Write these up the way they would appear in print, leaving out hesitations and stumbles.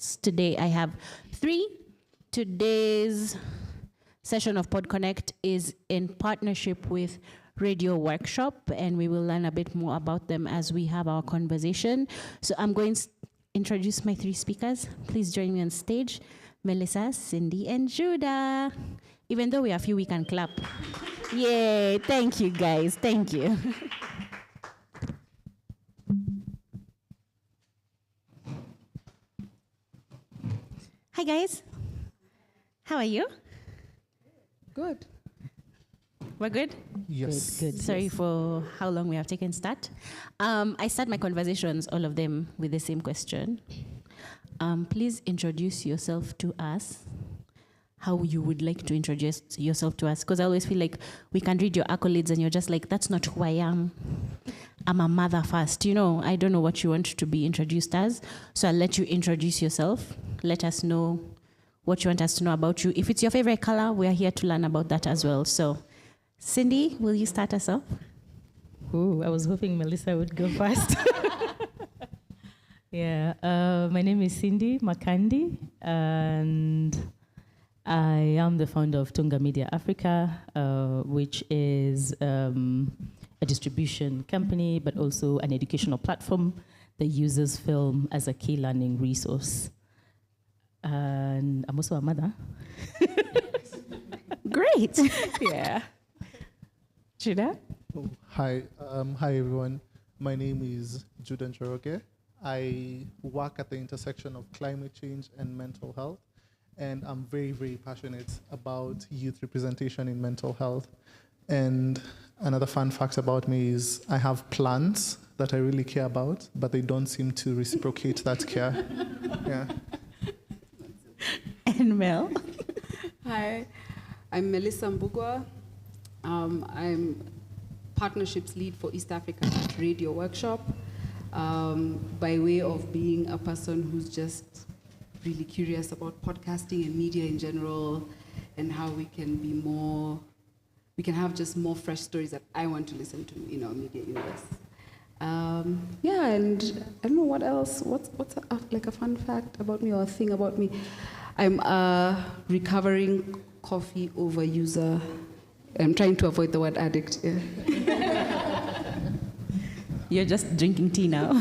Today I have 3. Today's session of PodConnect is in partnership with Radio Workshop, and we will learn a bit more about them as we have our conversation. So I'm going to introduce my 3 speakers. Please join me on stage. Melissa, Cindy, and Judah. Even though we are few, we can clap. Yay, thank you guys, thank you. Hi guys, how are you? Good. We're good? Yes. Good. Sorry for how long we have taken start. I start my conversations, all of them, with the same question. Please introduce yourself to us, how you would like to introduce yourself to us. Because I always feel like we can read your accolades and you're just like, that's not who I am. I'm a mother first. You know, I don't know what you want to be introduced as. So I'll let you introduce yourself. Let us know what you want us to know about you. If it's your favorite color, we're here to learn about that as well. So, Cindy, will you start us off? Ooh, I was hoping Melissa would go first. Yeah, my name is Cindy Makandi, and I am the founder of Tunga Media Africa, which is a distribution company, but also an educational platform that uses film as a key learning resource. And I'm also a mother. Great. Yeah. Judah? Oh, hi. Hi, everyone. My name is Judah Njoroge. I work at the intersection of climate change and mental health, and I'm very, very passionate about youth representation in mental health. And another fun fact about me is I have plants that I really care about, but they don't seem to reciprocate that care. Yeah. And Mel? Hi, I'm Melissa Mbugwa. I'm partnerships lead for East Africa at Radio Workshop, by way of being a person who's just really curious about podcasting and media in general, and how we can have just more fresh stories that I want to listen to in our media universe. Yeah, and I don't know what else. What's like a fun fact about me or a thing about me? I'm a recovering coffee overuser. I'm trying to avoid the word addict. Yeah. You're just drinking tea now.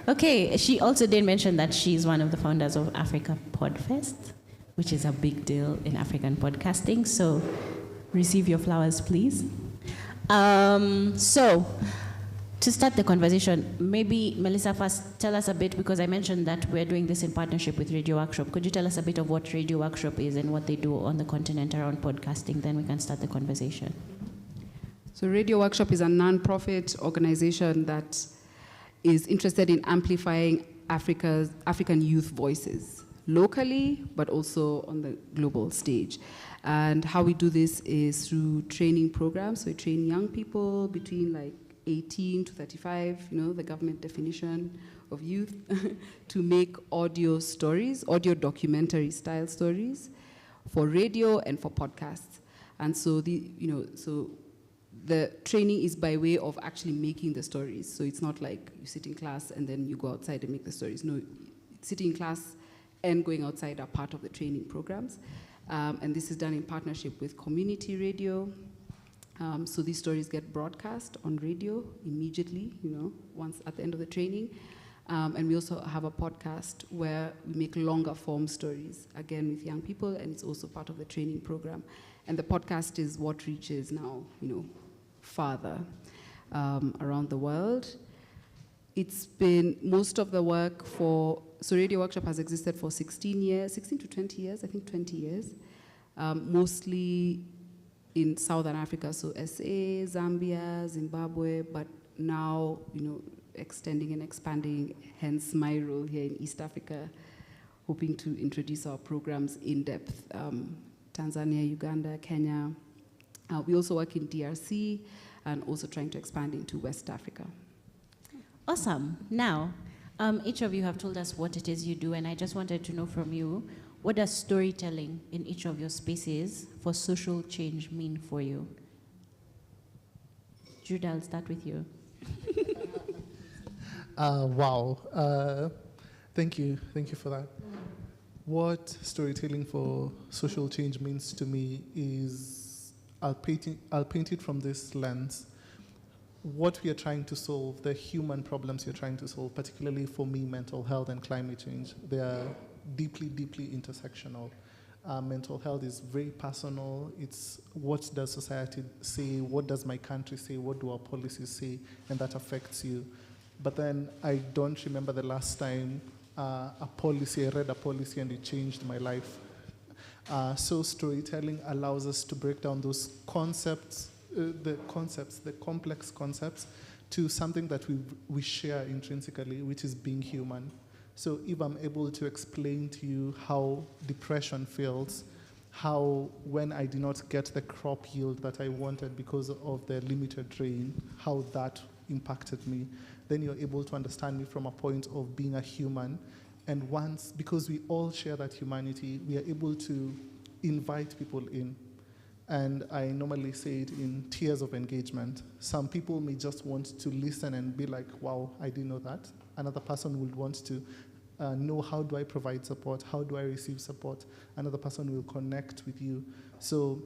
Okay, she also did mention that she's one of the founders of Africa Podfest, which is a big deal in African podcasting. So receive your flowers, please. So to start the conversation, maybe Melissa first tell us a bit, because I mentioned that we're doing this in partnership with Radio Workshop. Could you tell us a bit of what Radio Workshop is and what they do on the continent around podcasting? Then we can start the conversation. So Radio Workshop is a non-profit organization that is interested in amplifying African youth voices locally, but also on the global stage. And how we do this is through training programs. So we train young people between like 18 to 35, you know, the government definition of youth, to make audio stories, audio documentary style stories for radio and for podcasts. And so the training is by way of actually making the stories. So it's not like you sit in class and then you go outside and make the stories. No, sitting in class and going outside are part of the training programs. And this is done in partnership with community radio. So these stories get broadcast on radio immediately, you know, once at the end of the training. And we also have a podcast where we make longer form stories, again with young people, and it's also part of the training program. And the podcast is what reaches now, you know, farther around the world. It's been most of the work so Radio Workshop has existed for 16 to 20 years, I think 20 years, mostly in Southern Africa, so SA, Zambia, Zimbabwe, but now, you know, extending and expanding, hence my role here in East Africa, hoping to introduce our programs in depth. Tanzania, Uganda, Kenya. We also work in DRC and also trying to expand into West Africa. Awesome. Now, each of you have told us what it is you do, and I just wanted to know from you, what does storytelling in each of your spaces for social change mean for you? Judah, I'll start with you. Wow. Thank you for that. What storytelling for social change means to me is I'll paint it from this lens. What we are trying to solve, the human problems you're trying to solve, particularly for me, mental health and climate change, they are deeply, deeply intersectional. Mental health is very personal. It's what does society say, what does my country say, what do our policies say, and that affects you. But then I don't remember the last time I read a policy and it changed my life. So storytelling allows us to break down those concepts, the complex concepts, to something that we share intrinsically, which is being human. So if I'm able to explain to you how depression feels, how when I did not get the crop yield that I wanted because of the limited rain, how that impacted me, then you're able to understand me from a point of being a human. And once, because we all share that humanity, we are able to invite people in. And I normally say it in tiers of engagement. Some people may just want to listen and be like, wow, I didn't know that. Another person would want to know, how do I provide support? How do I receive support? Another person will connect with you. So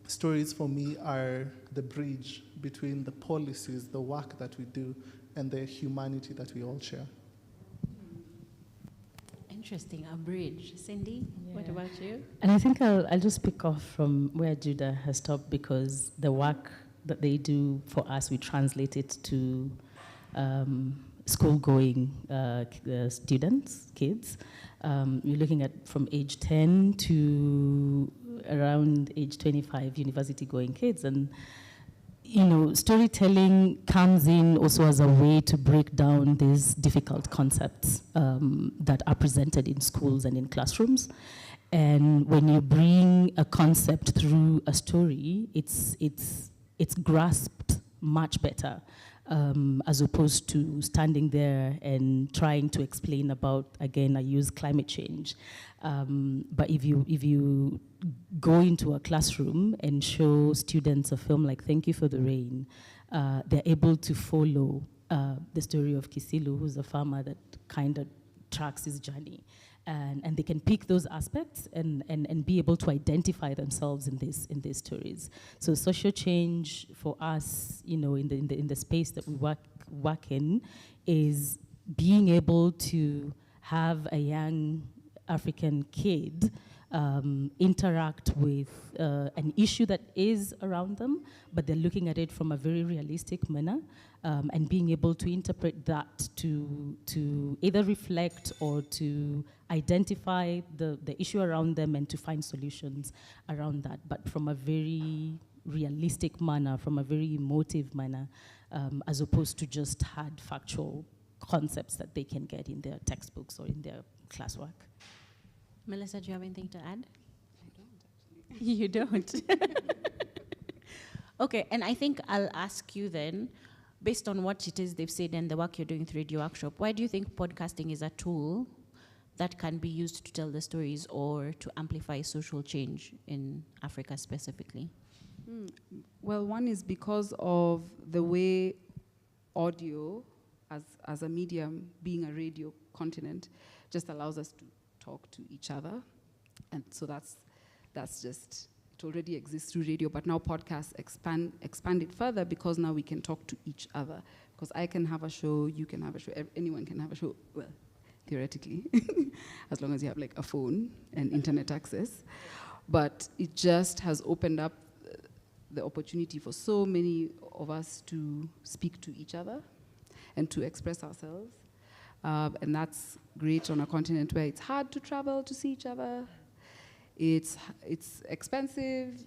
stories for me are the bridge between the policies, the work that we do, and the humanity that we all share. Interesting, a bridge. Cindy, what about you? And I think I'll just pick off from where Judah has stopped, because the work that they do for us, we translate it to school-going students, kids. You're looking at from age 10 to around age 25, university-going kids. And storytelling comes in also as a way to break down these difficult concepts that are presented in schools and in classrooms. And when you bring a concept through a story, it's grasped much better, as opposed to standing there and trying to explain about, again, I use climate change. But if you go into a classroom and show students a film like Thank You for the Rain, they're able to follow the story of Kisilu, who's a farmer that kind of tracks his journey. And they can pick those aspects and be able to identify themselves in these stories. So social change for us, in the space that we work in, is being able to have a young African kid interact with an issue that is around them, but they're looking at it from a very realistic manner, and being able to interpret that to either reflect or to identify the issue around them and to find solutions around that, but from a very realistic manner, from a very emotive manner, as opposed to just hard factual concepts that they can get in their textbooks or in their classwork. Melissa, do you have anything to add? I don't, actually. You don't? Okay, and I think I'll ask you then, based on what it is they've said and the work you're doing through Radio Workshop, why do you think podcasting is a tool that can be used to tell the stories or to amplify social change in Africa specifically? Well, one is because of the way audio, as a medium, being a radio continent, just allows us to talk to each other. And so that's just, it already exists through radio, but now podcasts expand it further, because now we can talk to each other. Because I can have a show, you can have a show, anyone can have a show, well, theoretically, as long as you have like a phone and internet access. But it just has opened up the opportunity for so many of us to speak to each other and to express ourselves. And that's great on a continent where it's hard to travel to see each other. It's expensive.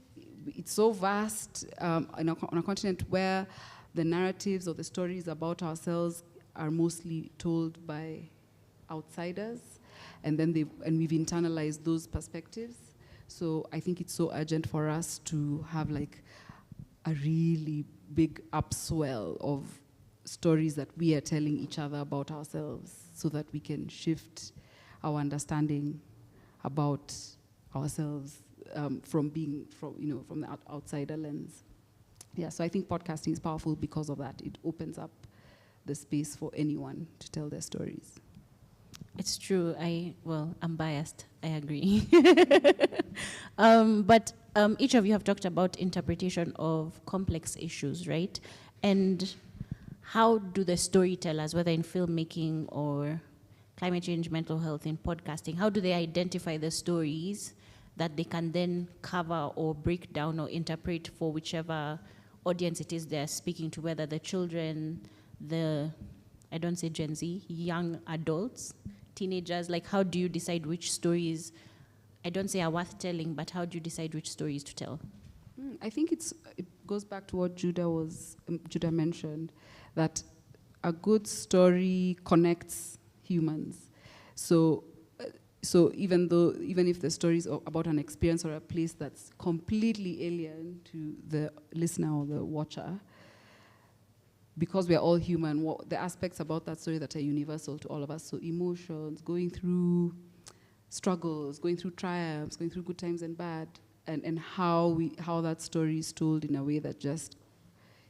It's so vast. On a continent where the narratives or the stories about ourselves are mostly told by outsiders, and then we've internalized those perspectives. So I think it's so urgent for us to have like a really big upswell of stories that we are telling each other about ourselves, so that we can shift our understanding about ourselves from the outsider lens. Yeah, so I think podcasting is powerful because of that. It opens up the space for anyone to tell their stories. It's true. I'm biased. I agree. But each of you have talked about interpretation of complex issues, right? And how do the storytellers, whether in filmmaking or climate change, mental health, in podcasting, how do they identify the stories that they can then cover or break down or interpret for whichever audience it is they're speaking to, whether the children, I don't say Gen Z, young adults, teenagers? Like, how do you decide which stories, I don't say are worth telling, but how do you decide which stories to tell? I think it goes back to what Judah mentioned, that a good story connects humans. So even if the story is about an experience or a place that's completely alien to the listener or the watcher, because we are all human, the aspects about that story that are universal to all of us, so emotions, going through struggles, going through triumphs, going through good times and bad, and how that story is told in a way that just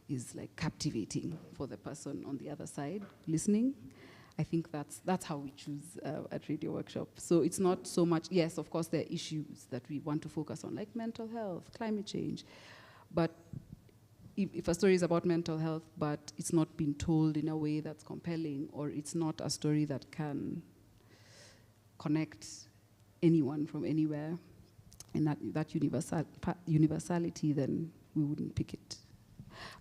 is like captivating for the person on the other side listening. I think that's how we choose at Radio Workshop. So it's not so much, yes, of course there are issues that we want to focus on, like mental health, climate change, but if a story is about mental health, but it's not been told in a way that's compelling, or it's not a story that can connect anyone from anywhere, and that universality, then we wouldn't pick it.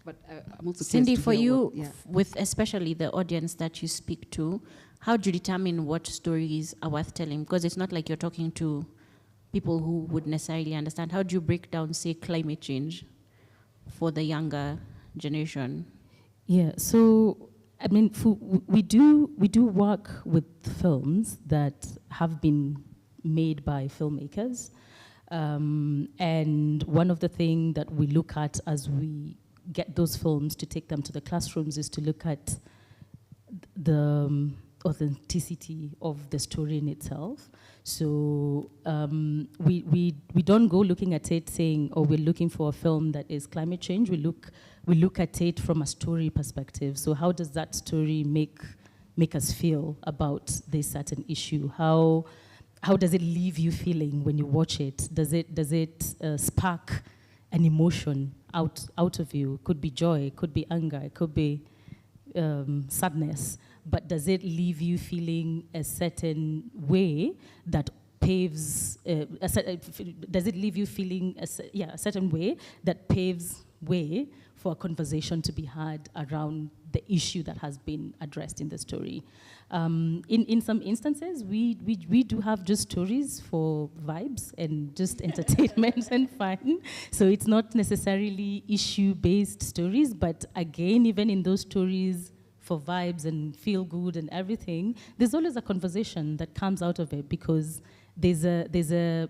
But I'm also Cindy, for you, yeah. with especially the audience that you speak to, how do you determine what stories are worth telling? Because it's not like you're talking to people who would necessarily understand. How do you break down, say, climate change for the younger generation? Yeah, so I mean, we do work with films that have been made by filmmakers, and one of the things that we look at as we get those films to take them to the classrooms is to look at the authenticity of the story in itself. So we don't go looking at it saying, oh, we're looking for a film that is climate change. We look at it from a story perspective. So how does that story make us feel about this certain issue? How does it leave you feeling when you watch it? Does it spark an emotion out of you? It could be joy, it could be anger, it could be sadness. But does it leave you feeling a certain way that paves? Does it leave you feeling a certain way that paves way for a conversation to be had around the issue that has been addressed in the story? In some instances, we do have just stories for vibes and just entertainment and fun. So it's not necessarily issue-based stories, but again, even in those stories for vibes and feel good and everything, there's always a conversation that comes out of it, because there's a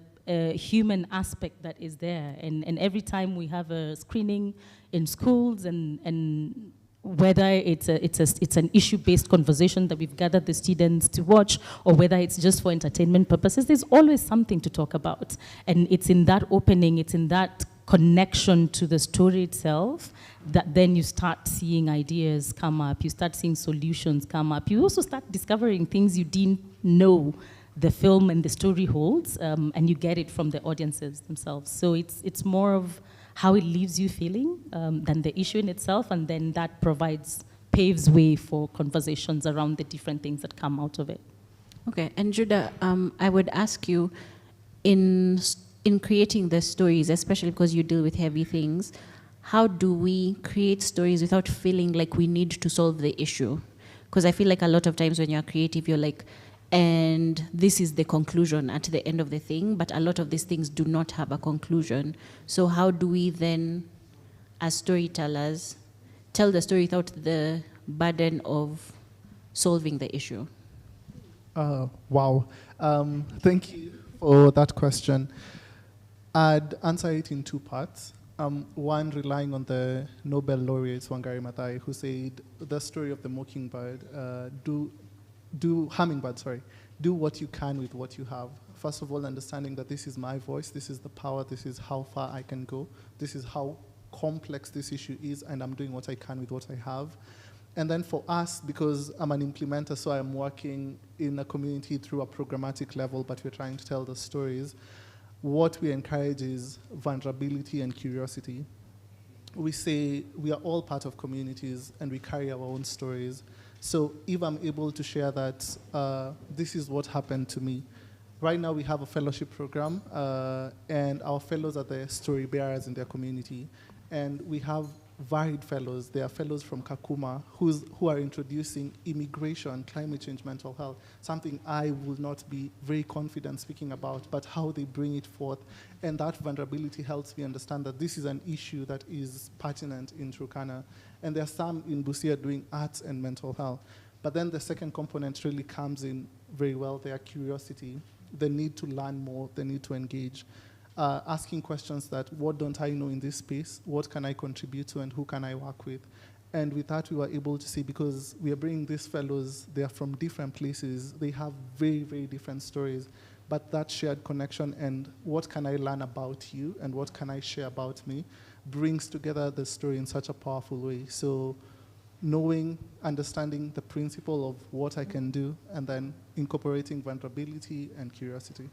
human aspect that is there. And every time we have a screening in schools, and whether it's an issue-based conversation that we've gathered the students to watch, or whether it's just for entertainment purposes, there's always something to talk about. And it's in that opening, it's in that connection to the story itself that then you start seeing ideas come up, you start seeing solutions come up. You also start discovering things you didn't know the film and the story holds, and you get it from the audiences themselves. So it's more of how it leaves you feeling than the issue in itself, and then that paves way for conversations around the different things that come out of it. Okay, and Judah, I would ask you, in creating the stories, especially because you deal with heavy things, how do we create stories without feeling like we need to solve the issue? Because I feel like a lot of times when you're creative, you're like, and this is the conclusion at the end of the thing, but a lot of these things do not have a conclusion. So how do we then, as storytellers, tell the story without the burden of solving the issue? Wow. Thank you for that question. I'd answer it in two parts. One, relying on the Nobel laureate Wangari Maathai, who said the story of the mockingbird, do what you can with what you have. First of all, understanding that this is my voice, this is the power, this is how far I can go, this is how complex this issue is, and I'm doing what I can with what I have. And then for us, because I'm an implementer, so I'm working in a community through a programmatic level, but we're trying to tell the stories, what we encourage is vulnerability and curiosity. We say we are all part of communities and we carry our own stories. So if I'm able to share that this is what happened to me. Right now we have a fellowship program and our fellows are the story bearers in their community. And we have varied fellows. There are fellows from Kakuma who are introducing immigration, climate change, mental health, something I will not be very confident speaking about, but how they bring it forth. And that vulnerability helps me understand that this is an issue that is pertinent in Turkana. And there are some in Busia doing arts and mental health. But then the second component really comes in very well, their curiosity, the need to learn more, the need to engage. Asking questions that, what don't I know in this space? What can I contribute to and who can I work with? And with that, we were able to see, because we are bringing these fellows, they are from different places, they have very, very different stories, but that shared connection and what can I learn about you and what can I share about me brings together the story in such a powerful way. So knowing, understanding the principle of what I can do and then incorporating vulnerability and curiosity.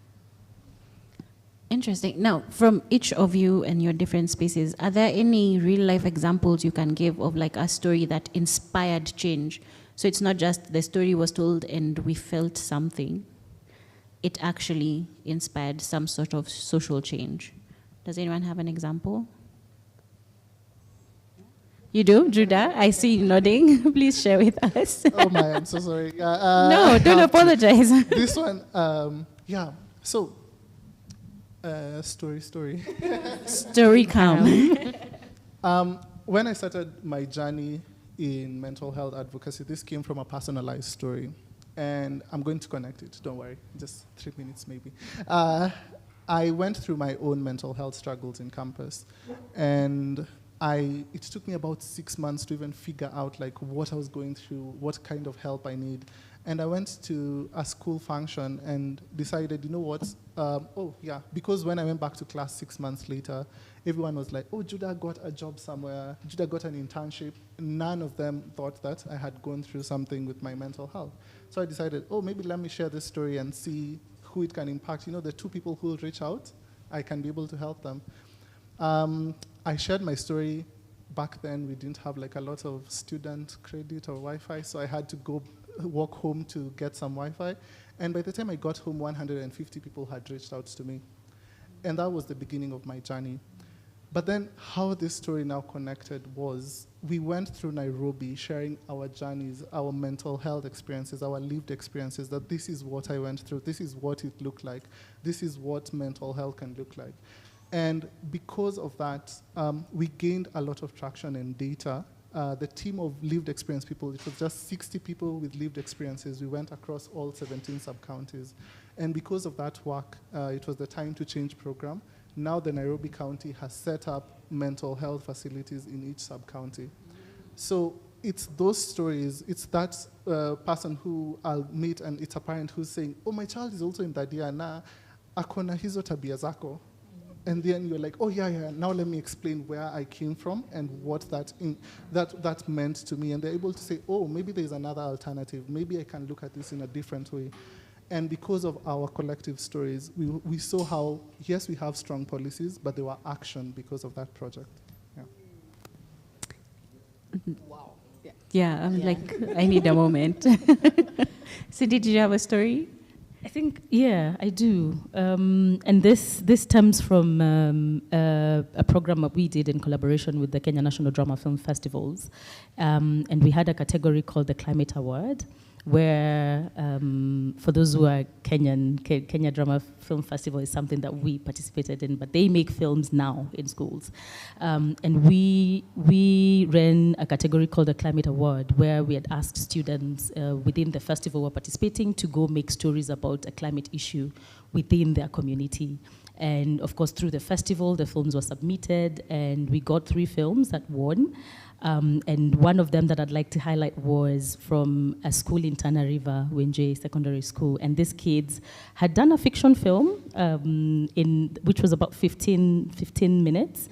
Interesting. Now, from each of you and your different spaces, are there any real-life examples you can give of like a story that inspired change? So it's not just the story was told and we felt something. It actually inspired some sort of social change. Does anyone have an example? You do, Judah? I see you nodding. Please share with us. Oh my, I'm so sorry. No, don't apologize. This one, yeah. So, story. Story come. When I started my journey in mental health advocacy, this came from a personalized story. And I'm going to connect it, don't worry, just 3 minutes maybe. I went through my own mental health struggles in campus. And it took me about 6 months to even figure out like what I was going through, what kind of help I need. And I went to a school function and decided, you know what, because when I went back to class 6 months later, everyone was like, oh, Judah got a job somewhere, Judah got an internship. None of them thought that I had gone through something with my mental health. So I decided, maybe let me share this story and see who it can impact. You know, the 2 people who will reach out, I can be able to help them. I shared my story. Back then, we didn't have like a lot of student credit or Wi-Fi, so I had to go walk home to get some Wi-Fi. And by the time I got home, 150 people had reached out to me. And that was the beginning of my journey. But then how this story now connected was we went through Nairobi sharing our journeys, our mental health experiences, our lived experiences, that this is what I went through, this is what it looked like, this is what mental health can look like. And because of that, we gained a lot of traction and data. The team of lived experience people, it was just 60 people with lived experiences. We went across all 17 sub-counties. And because of that work, it was the Time to Change program. Now the Nairobi County has set up mental health facilities in each sub-county. So it's those stories, it's that person who I'll meet and it's a parent who's saying, oh, my child is also in Dadia na akona hizo tabia zako. And then you're like, oh, yeah, now let me explain where I came from and what that meant to me. And they're able to say, oh, maybe there's another alternative. Maybe I can look at this in a different way. And because of our collective stories, we saw how, yes, we have strong policies, but there were action because of that project. Yeah. Wow. Yeah, I'm like, I need a moment. Cindy, did you have a story? I think, yeah, I do. And this stems from a program that we did in collaboration with the Kenya National Drama Film Festivals. And we had a category called the Climate Award, where for those who are Kenyan, Kenya Drama Film Festival is something that we participated in, but they make films now in schools. And we ran a category called the Climate Award, where we had asked students within the festival who were participating to go make stories about a climate issue within their community. And of course, through the festival, the films were submitted, and we got 3 films that won. And one of them that I'd like to highlight was from a school in Tana River, Wenje Secondary School. And these kids had done a fiction film, which was about 15 minutes.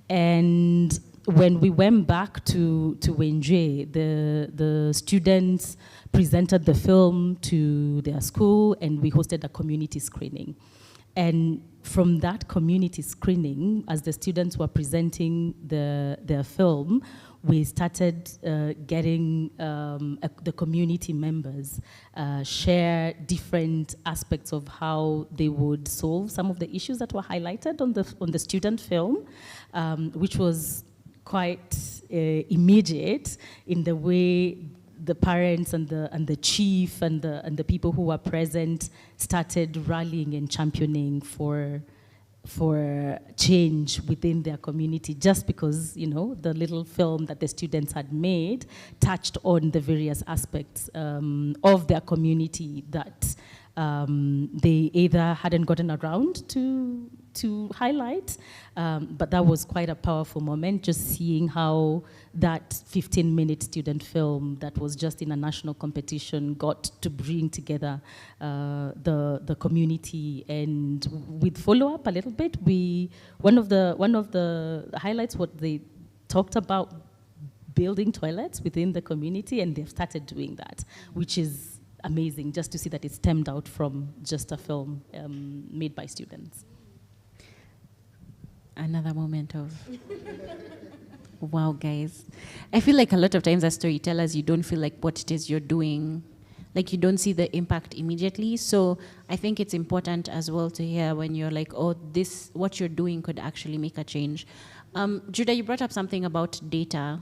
And when we went back to Wenje, the students presented the film to their school, and we hosted a community screening. And from that community screening, as the students were presenting their film, we started getting the community members share different aspects of how they would solve some of the issues that were highlighted on the student film, which was quite immediate in the way the parents and the chief and the people who were present started rallying and championing for change within their community, just because, you know, the little film that the students had made touched on the various aspects of their community that they either hadn't gotten around to highlight, but that was quite a powerful moment, just seeing how that 15-minute student film that was just in a national competition got to bring together the community. And with follow-up a little bit, one of the highlights, what they talked about, building toilets within the community, and they've started doing that, which is amazing, just to see that it stemmed out from just a film made by students. Another moment of wow, guys. I feel like a lot of times as storytellers, you don't feel like what it is you're doing, like you don't see the impact immediately. So I think it's important as well to hear when you're like, oh, this, what you're doing could actually make a change. Judah, you brought up something about data.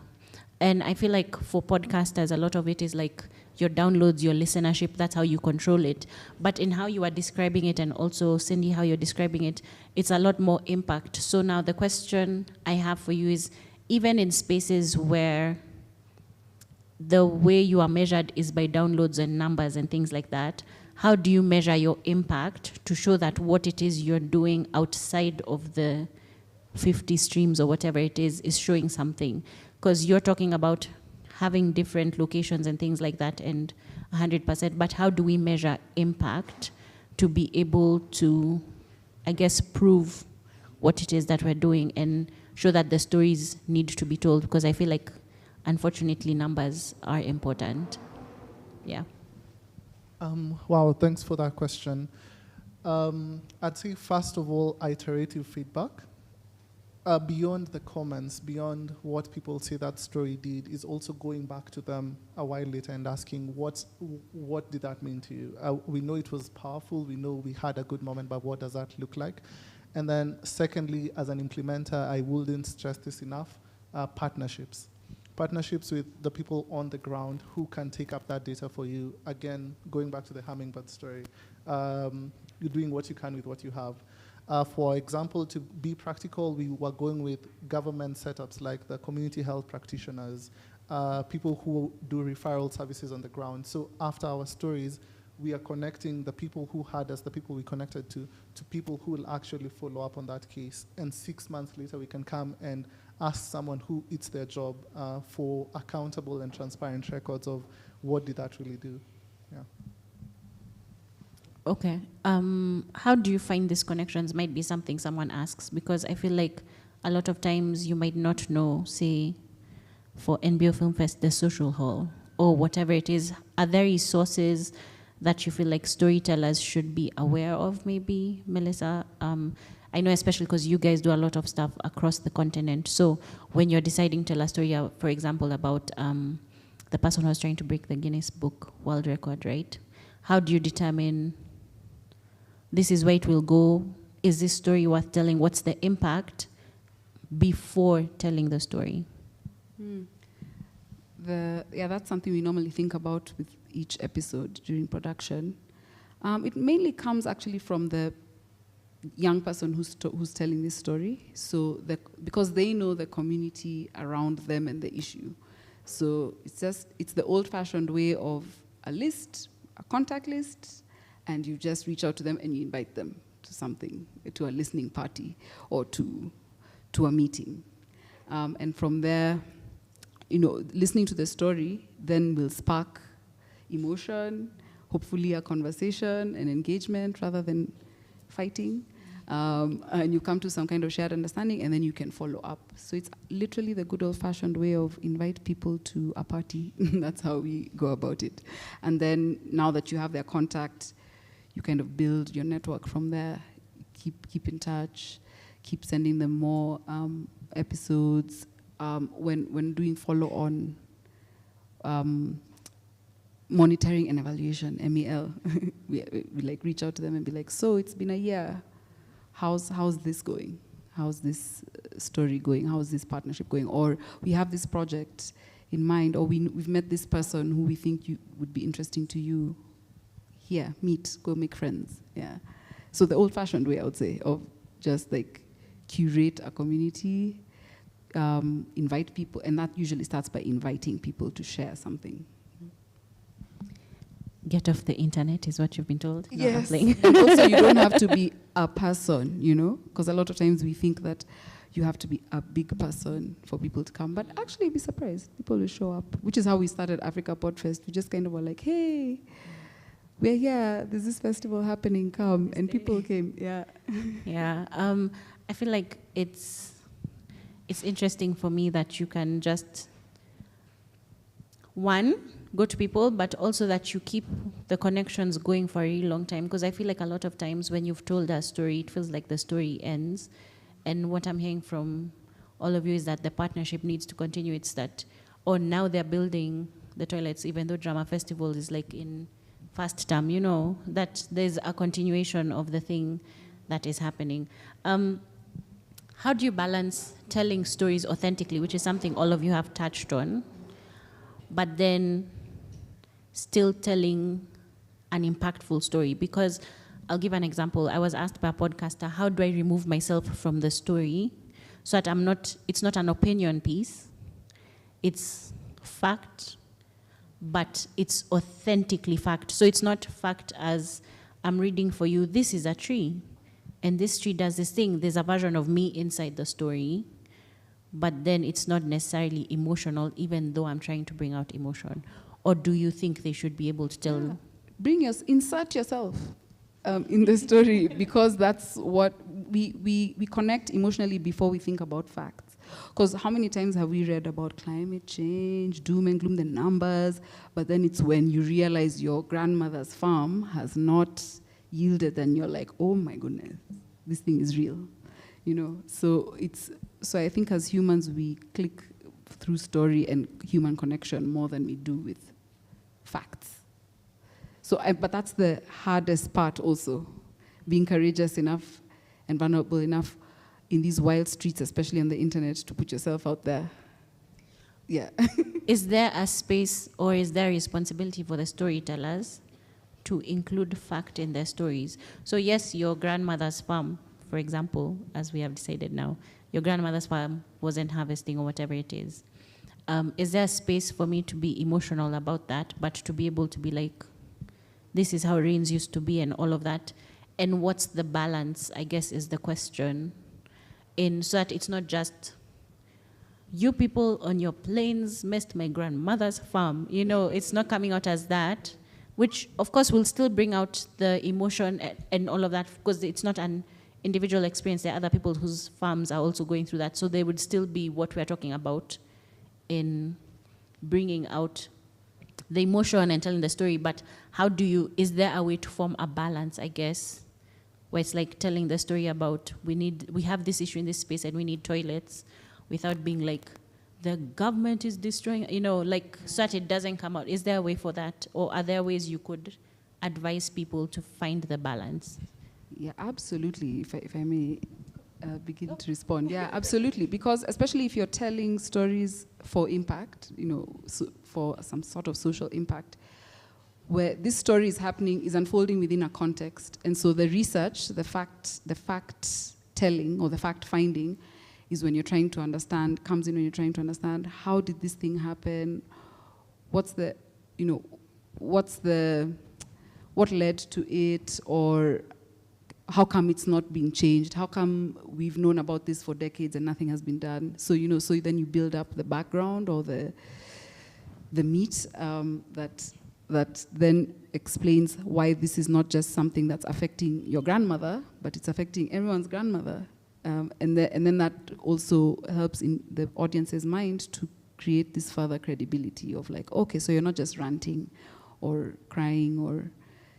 And I feel like for podcasters, a lot of it is like your downloads, your listenership, that's how you control it. But in how you are describing it, and also Cindy, how you're describing it, it's a lot more impact. So now the question I have for you is, even in spaces where the way you are measured is by downloads and numbers and things like that, how do you measure your impact to show that what it is you're doing outside of the 50 streams or whatever it is showing something? Because you're talking about having different locations and things like that, and 100%, but how do we measure impact to be able to, I guess, prove what it is that we're doing and show that the stories need to be told? Because I feel like, unfortunately, numbers are important. Yeah. Wow, thanks for that question. I'd say, first of all, iterative feedback. Beyond the comments, beyond what people say that story did, is also going back to them a while later and asking, what did that mean to you? We know it was powerful, we know we had a good moment, but what does that look like? And then secondly, as an implementer, I wouldn't stress this enough, partnerships. Partnerships with the people on the ground who can take up that data for you. Again, going back to the hummingbird story, you're doing what you can with what you have. For example, to be practical, we were going with government setups like the community health practitioners, people who do referral services on the ground. So after our stories, we are connecting the people who had us, the people we connected to people who will actually follow up on that case. And 6 months later, we can come and ask someone who it's their job for accountable and transparent records of what did that really do. Yeah. Okay. How do you find these connections? Might be something someone asks, because I feel like a lot of times you might not know, say, for NBO Film Fest, the social hall, or whatever it is. Are there resources that you feel like storytellers should be aware of, maybe, Melissa? I know especially because you guys do a lot of stuff across the continent. So when you're deciding to tell a story, for example, about the person who was trying to break the Guinness Book World Record, right? How do you determine this is where it will go? Is this story worth telling? What's the impact before telling the story? That's something we normally think about with each episode during production. It mainly comes actually from the young person who's telling this story. So because they know the community around them and the issue. So it's the old-fashioned way of a list, a contact list, and you just reach out to them and you invite them to something, to a listening party or to a meeting. And from there, listening to the story then will spark emotion, hopefully a conversation and engagement rather than fighting. and you come to some kind of shared understanding, and then you can follow up. So it's literally the good old-fashioned way of invite people to a party. That's how we go about it. And then now that you have their contact, you kind of build your network from there. Keep in touch, keep sending them more episodes. When doing follow-on monitoring and evaluation, MEL, we like reach out to them and be like, so it's been a year. How's this going? How's this story going? How's this partnership going? Or we have this project in mind, or we've met this person who we think would be interesting to you. Here, meet, go make friends. Yeah. So the old-fashioned way, I would say, of just like curate a community, invite people, and that usually starts by inviting people to share something. Get off the internet is what you've been told. Yes. And also, you don't have to be a person, you know, because a lot of times we think that you have to be a big person for people to come. But actually, be surprised. People will show up, which is how we started Africa Podfest. We just kind of were like, hey, we're here. There's this festival happening. Come. And people came. Yeah. Yeah. I feel like it's interesting for me that you can just, one, go to people, but also that you keep the connections going for a really long time. Because I feel like a lot of times when you've told a story, it feels like the story ends. And what I'm hearing from all of you is that the partnership needs to continue. It's that, now they're building the toilets, even though Drama Festival is like in first term, you know, that there's a continuation of the thing that is happening. How do you balance telling stories authentically, which is something all of you have touched on, but then still telling an impactful story? Because I'll give an example. I was asked by a podcaster, how do I remove myself from the story so that it's not an opinion piece, it's fact, but it's authentically fact. So it's not fact as I'm reading for you, this is a tree, and this tree does this thing. There's a version of me inside the story, but then it's not necessarily emotional, even though I'm trying to bring out emotion. Or do you think they should be able to tell? Insert yourself in the story, because that's what we connect emotionally before we think about facts. Because how many times have we read about climate change, doom and gloom, the numbers, but then it's when you realize your grandmother's farm has not yielded, and you're like, oh my goodness, this thing is real, you know? So I think as humans, we click through story and human connection more than we do with facts. But that's the hardest part also, being courageous enough and vulnerable enough in these wild streets, especially on the internet, to put yourself out there. Yeah. Is there a space, or is there a responsibility for the storytellers to include fact in their stories? So yes, your grandmother's farm, for example, as we have decided now, your grandmother's farm wasn't harvesting or whatever it is. Is there a space for me to be emotional about that, but to be able to be like, this is how rains used to be and all of that? And what's the balance, I guess, is the question, so that it's not just, you people on your plains messed my grandmother's farm. You know, it's not coming out as that, which of course will still bring out the emotion and all of that, because it's not an individual experience. There are other people whose farms are also going through that. So they would still be what we're talking about in bringing out the emotion and telling the story. But is there a way to form a balance, I guess, where it's like telling the story about we have this issue in this space and we need toilets, without being like, the government is destroying, you know, like, so that it doesn't come out. Is there a way for that? Or are there ways you could advise people to find the balance? Yeah, absolutely. If I may begin to respond. Yeah, absolutely. Because especially if you're telling stories for impact, you know, for some sort of social impact, where this story is unfolding within a context. And so the research, the fact telling or the fact finding is when you're trying to understand, comes in when you're trying to understand, how did this thing happen? What led to it? Or how come it's not being changed? How come we've known about this for decades and nothing has been done? So, you know, so then you build up the background or the meat that that then explains why this is not just something that's affecting your grandmother, but it's affecting everyone's grandmother. And then that also helps in the audience's mind to create this further credibility of like, okay, so you're not just ranting or crying, or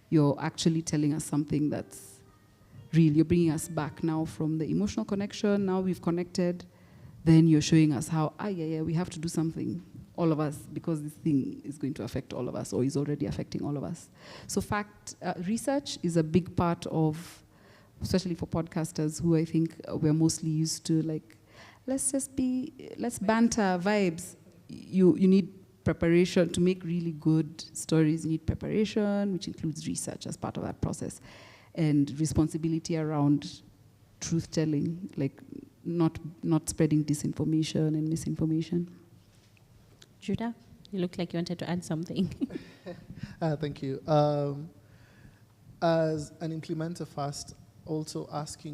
you're actually telling us something that's real. You're bringing us back now from the emotional connection. Now we've connected. Then you're showing us how, we have to do something, all of us, because this thing is going to affect all of us, or is already affecting all of us. So research is a big part of, especially for podcasters who I think we're mostly used to, like, let's banter, vibes. You need preparation to make really good stories. You need preparation, which includes research as part of that process, and responsibility around truth-telling, like not spreading disinformation and misinformation. Judah, you look like you wanted to add something. Thank you. As an implementer first, also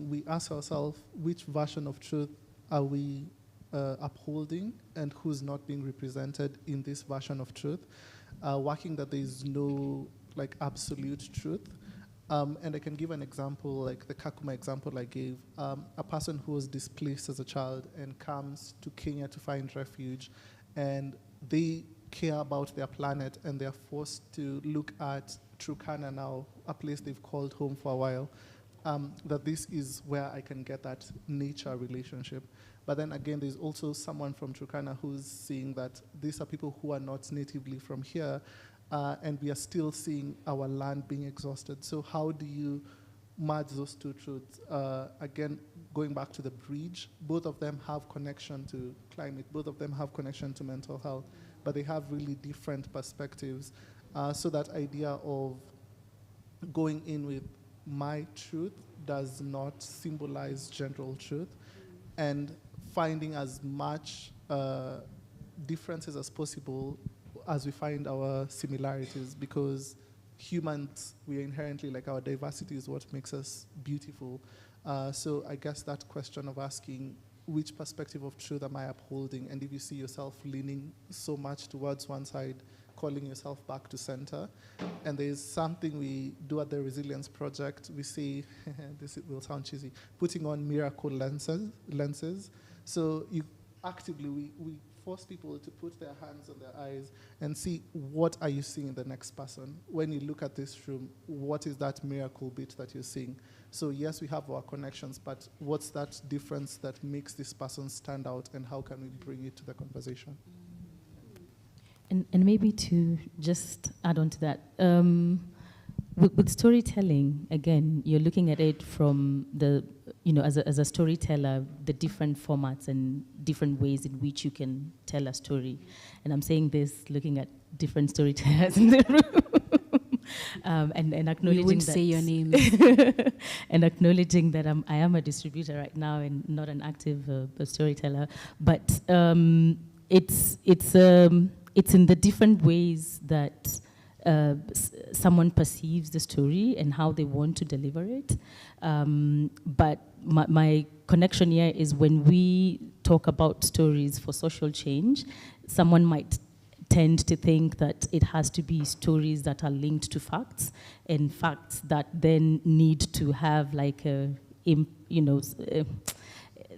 we ask ourselves which version of truth are we upholding and who's not being represented in this version of truth. Working that there is no absolute truth. And I can give an example, like the Kakuma example I gave. A person who was displaced as a child and comes to Kenya to find refuge, and they care about their planet, and they're forced to look at Turkana now, a place they've called home for a while, that this is where I can get that nature relationship. But then again, there's also someone from Turkana who's seeing that these are people who are not natively from here, and we are still seeing our land being exhausted. So how do you merge those two truths? Again, going back to the bridge, both of them have connection to climate, both of them have connection to mental health, but they have really different perspectives. So that idea of going in with my truth does not symbolize general truth, and finding as much differences as possible as we find our similarities, because humans, we are inherently, like, our diversity is what makes us beautiful. So I guess that question of asking which perspective of truth am I upholding, and if you see yourself leaning so much towards one side, calling yourself back to center. And there's something we do at the Resilience Project. We say, this will sound cheesy, putting on miracle lenses. So you actively, we force people to put their hands on their eyes and see, what are you seeing in the next person? When you look at this room, what is that miracle bit that you're seeing? So yes, we have our connections, but what's that difference that makes this person stand out, and how can we bring it to the conversation? And maybe to just add on to that, with storytelling, again, you're looking at it from the, as a storyteller, the different formats and different ways in which you can tell a story. And I'm saying this looking at different storytellers in the room. And acknowledging we won't that, say your name. and acknowledging that I am a distributor right now and not an active storyteller. But it's in the different ways that someone perceives the story and how they want to deliver it. But my connection here is when we talk about stories for social change, someone might tend to think that it has to be stories that are linked to facts, and facts that then need to have like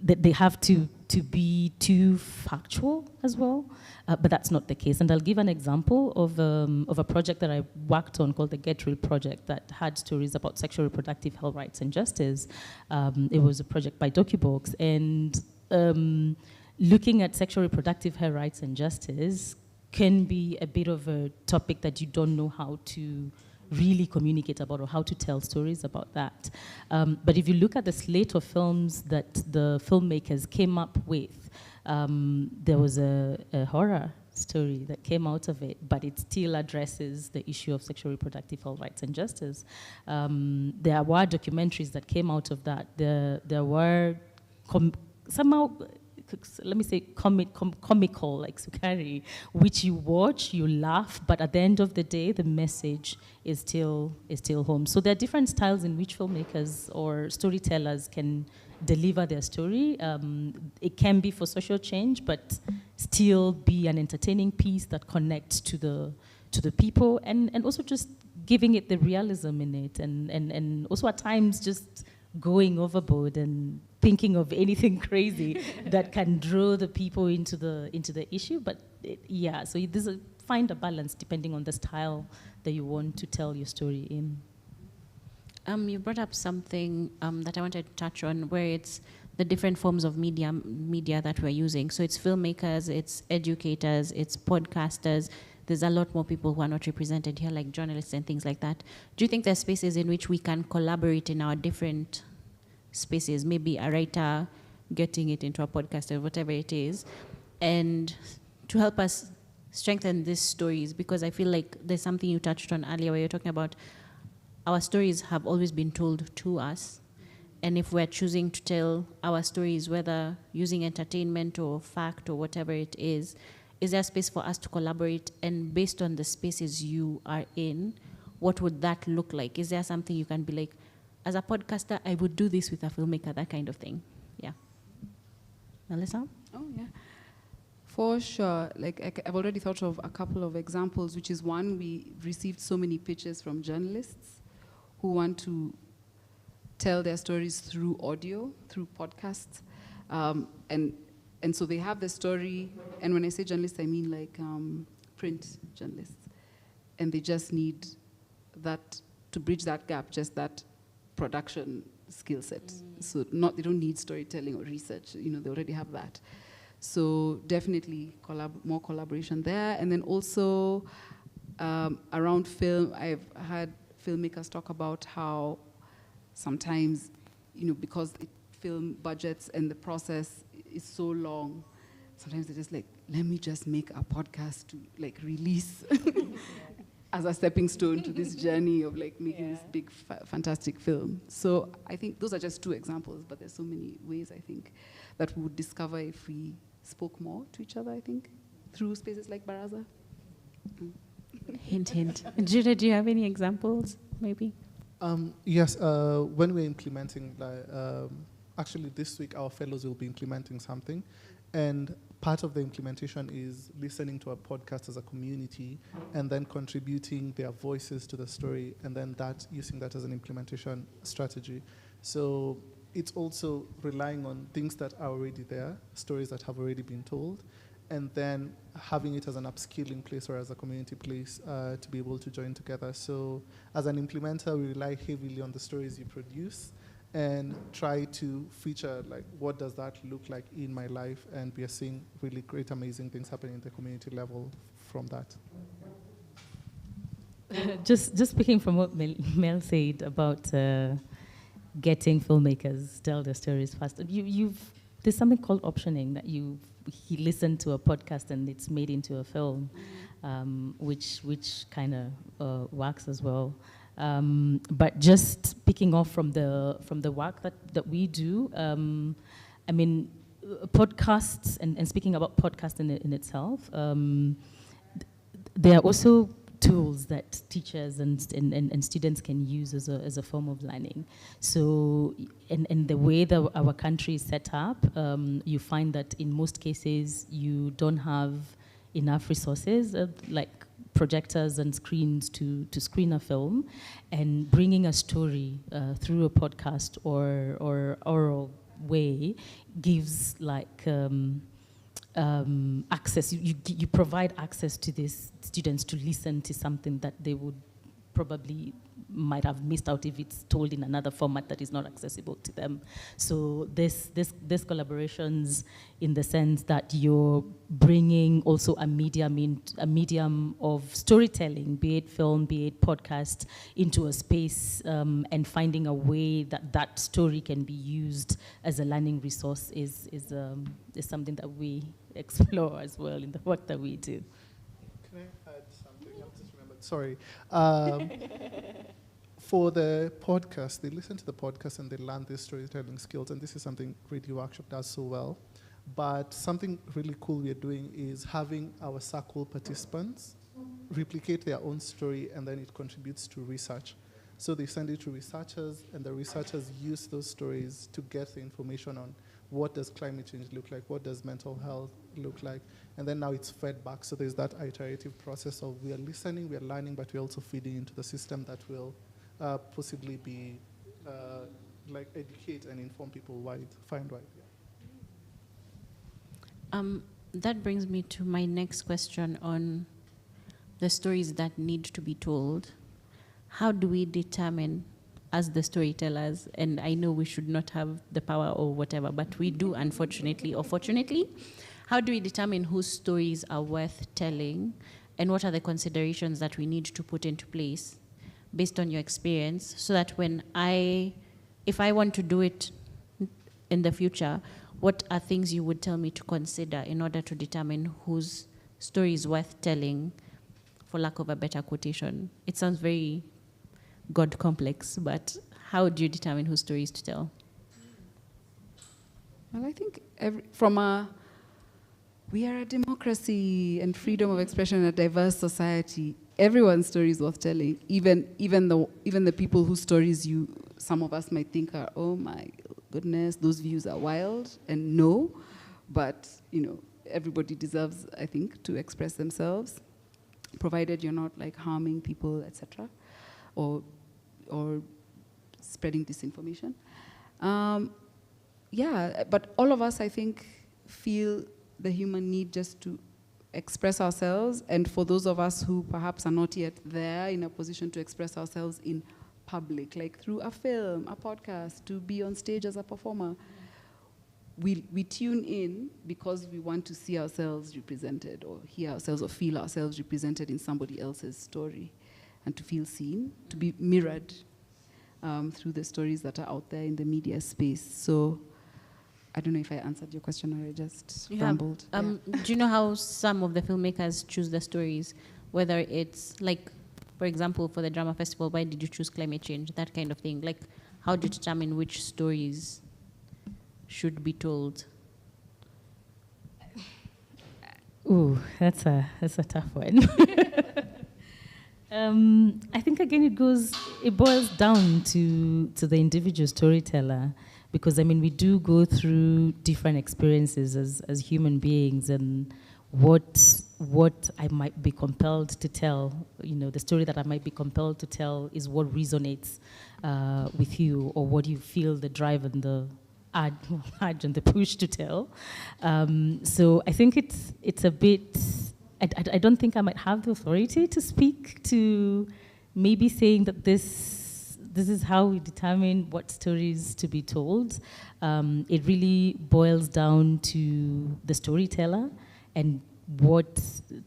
that they have to be too factual as well, but that's not the case. And I'll give an example of a project that I worked on called the Get Real Project that had stories about sexual reproductive health rights and justice. It was a project by DocuBox, and looking at sexual reproductive health rights and justice can be a bit of a topic that you don't know how to really communicate about or how to tell stories about that. But if you look at the slate of films that the filmmakers came up with, there was a horror story that came out of it, but it still addresses the issue of sexual reproductive health rights and justice. There were documentaries that came out of that. There were somehow, let me say, comical, like Sukari, which you watch, you laugh, but at the end of the day, the message is still home. So there are different styles in which filmmakers or storytellers can deliver their story. It can be for social change, but still be an entertaining piece that connects to to the people, and also just giving it the realism in it, and also at times just going overboard and thinking of anything crazy that can draw the people into the issue. But so there's find a balance depending on the style that you want to tell your story in. You brought up something that I wanted to touch on, where it's the different forms of media that we're using. So it's filmmakers, it's educators, it's podcasters. There's a lot more people who are not represented here, like journalists and things like that. Do you think there's spaces in which we can collaborate in our different spaces? Maybe a writer getting it into a podcast or whatever it is, and to help us strengthen these stories, because I feel like there's something you touched on earlier where you're talking about our stories have always been told to us. And if we're choosing to tell our stories, whether using entertainment or fact or whatever it is there space for us to collaborate? And based on the spaces you are in, what would that look like? Is there something you can be like, as a podcaster, I would do this with a filmmaker, that kind of thing? Yeah. Melissa? Oh, yeah. For sure. Like, I've already thought of a couple of examples, which is one, we received so many pitches from journalists who want to tell their stories through audio, through podcasts. And so they have the story, and when I say journalists, I mean like print journalists. And they just need that, to bridge that gap, just that production skill set. So they don't need storytelling or research, they already have that. So definitely more collaboration there. And then also around film, I've had filmmakers talk about how sometimes, because film budgets and the process is so long, sometimes they're just like, let me just make a podcast to like release as a stepping stone to this journey of like making this big, fantastic film. So I think those are just two examples, but there's so many ways, I think, that we would discover if we spoke more to each other, I think, through spaces like Baraza. Hint, hint. Judah, do you have any examples, maybe? Yes, when we're implementing, actually this week our fellows will be implementing something, and part of the implementation is listening to a podcast as a community and then contributing their voices to the story, and then using that as an implementation strategy. So it's also relying on things that are already there, stories that have already been told, and then having it as an upskilling place or as a community place to be able to join together. So as an implementer, we rely heavily on the stories you produce and try to feature like, what does that look like in my life? And we are seeing really great, amazing things happening at the community level from that. Just speaking from what Mel said about getting filmmakers tell their stories faster. There's something called optioning, that he listened to a podcast and it's made into a film, which kind of works as well. But just picking off from the work that we do, I mean, podcasts and speaking about podcasts in itself, there are also tools that teachers and students can use as a form of learning. So, and the way that our country is set up, you find that in most cases you don't have enough resources like projectors and screens to screen a film, and bringing a story through a podcast or oral way gives like access. You provide access to these students to listen to something that they would probably might have missed out if it's told in another format that is not accessible to them. So this collaborations, in the sense that you're bringing also a medium of storytelling, be it film, be it podcast, into a space, and finding a way that story can be used as a learning resource is something that we explore as well in the work that we do. Can I add something? I've just remembered. Sorry. For the podcast, they listen to the podcast and they learn these storytelling skills, and this is something Radio Workshop does so well. But something really cool we are doing is having our circle participants replicate their own story, and then it contributes to research. So they send it to researchers, and the researchers use those stories to get the information on what does climate change look like? What does mental health look like? And then now it's fed back. So there's that iterative process of we are listening, we are learning, but we're also feeding into the system that will possibly be like educate and inform people wide, find wide. Yeah. That brings me to my next question on the stories that need to be told. How do we determine, as the storytellers, and I know we should not have the power or whatever, but we do, unfortunately or fortunately, how do we determine whose stories are worth telling, and what are the considerations that we need to put into place based on your experience, so that if I want to do it in the future, what are things you would tell me to consider in order to determine whose story is worth telling, for lack of a better quotation? It sounds very God complex, but how do you determine whose stories to tell? Well, I think we are a democracy and freedom of expression in a diverse society. Everyone's story is worth telling, even the people whose stories some of us might think are, oh my goodness, those views are wild, and no, but everybody deserves, I think, to express themselves, provided you're not like harming people, etc., or spreading disinformation. But all of us, I think, feel the human need just to express ourselves, and for those of us who perhaps are not yet there in a position to express ourselves in public, like through a film, a podcast, to be on stage as a performer, we tune in because we want to see ourselves represented, or hear ourselves, or feel ourselves represented in somebody else's story, and to feel seen, to be mirrored through the stories that are out there in the media space. So I don't know if I answered your question or I just rambled. Do you know how some of the filmmakers choose the stories? Whether it's like, for example, for the drama festival, why did you choose climate change? That kind of thing. Like, how do you determine which stories should be told? Ooh, that's a tough one. I think again it boils down to the individual storyteller, because we do go through different experiences as human beings, and what I might be compelled to tell, the story that I might be compelled to tell is what resonates with you, or what you feel the drive and the urge and the push to tell. So I think it's a bit. I don't think I might have the authority to speak to maybe saying that this is how we determine what stories to be told. It really boils down to the storyteller and what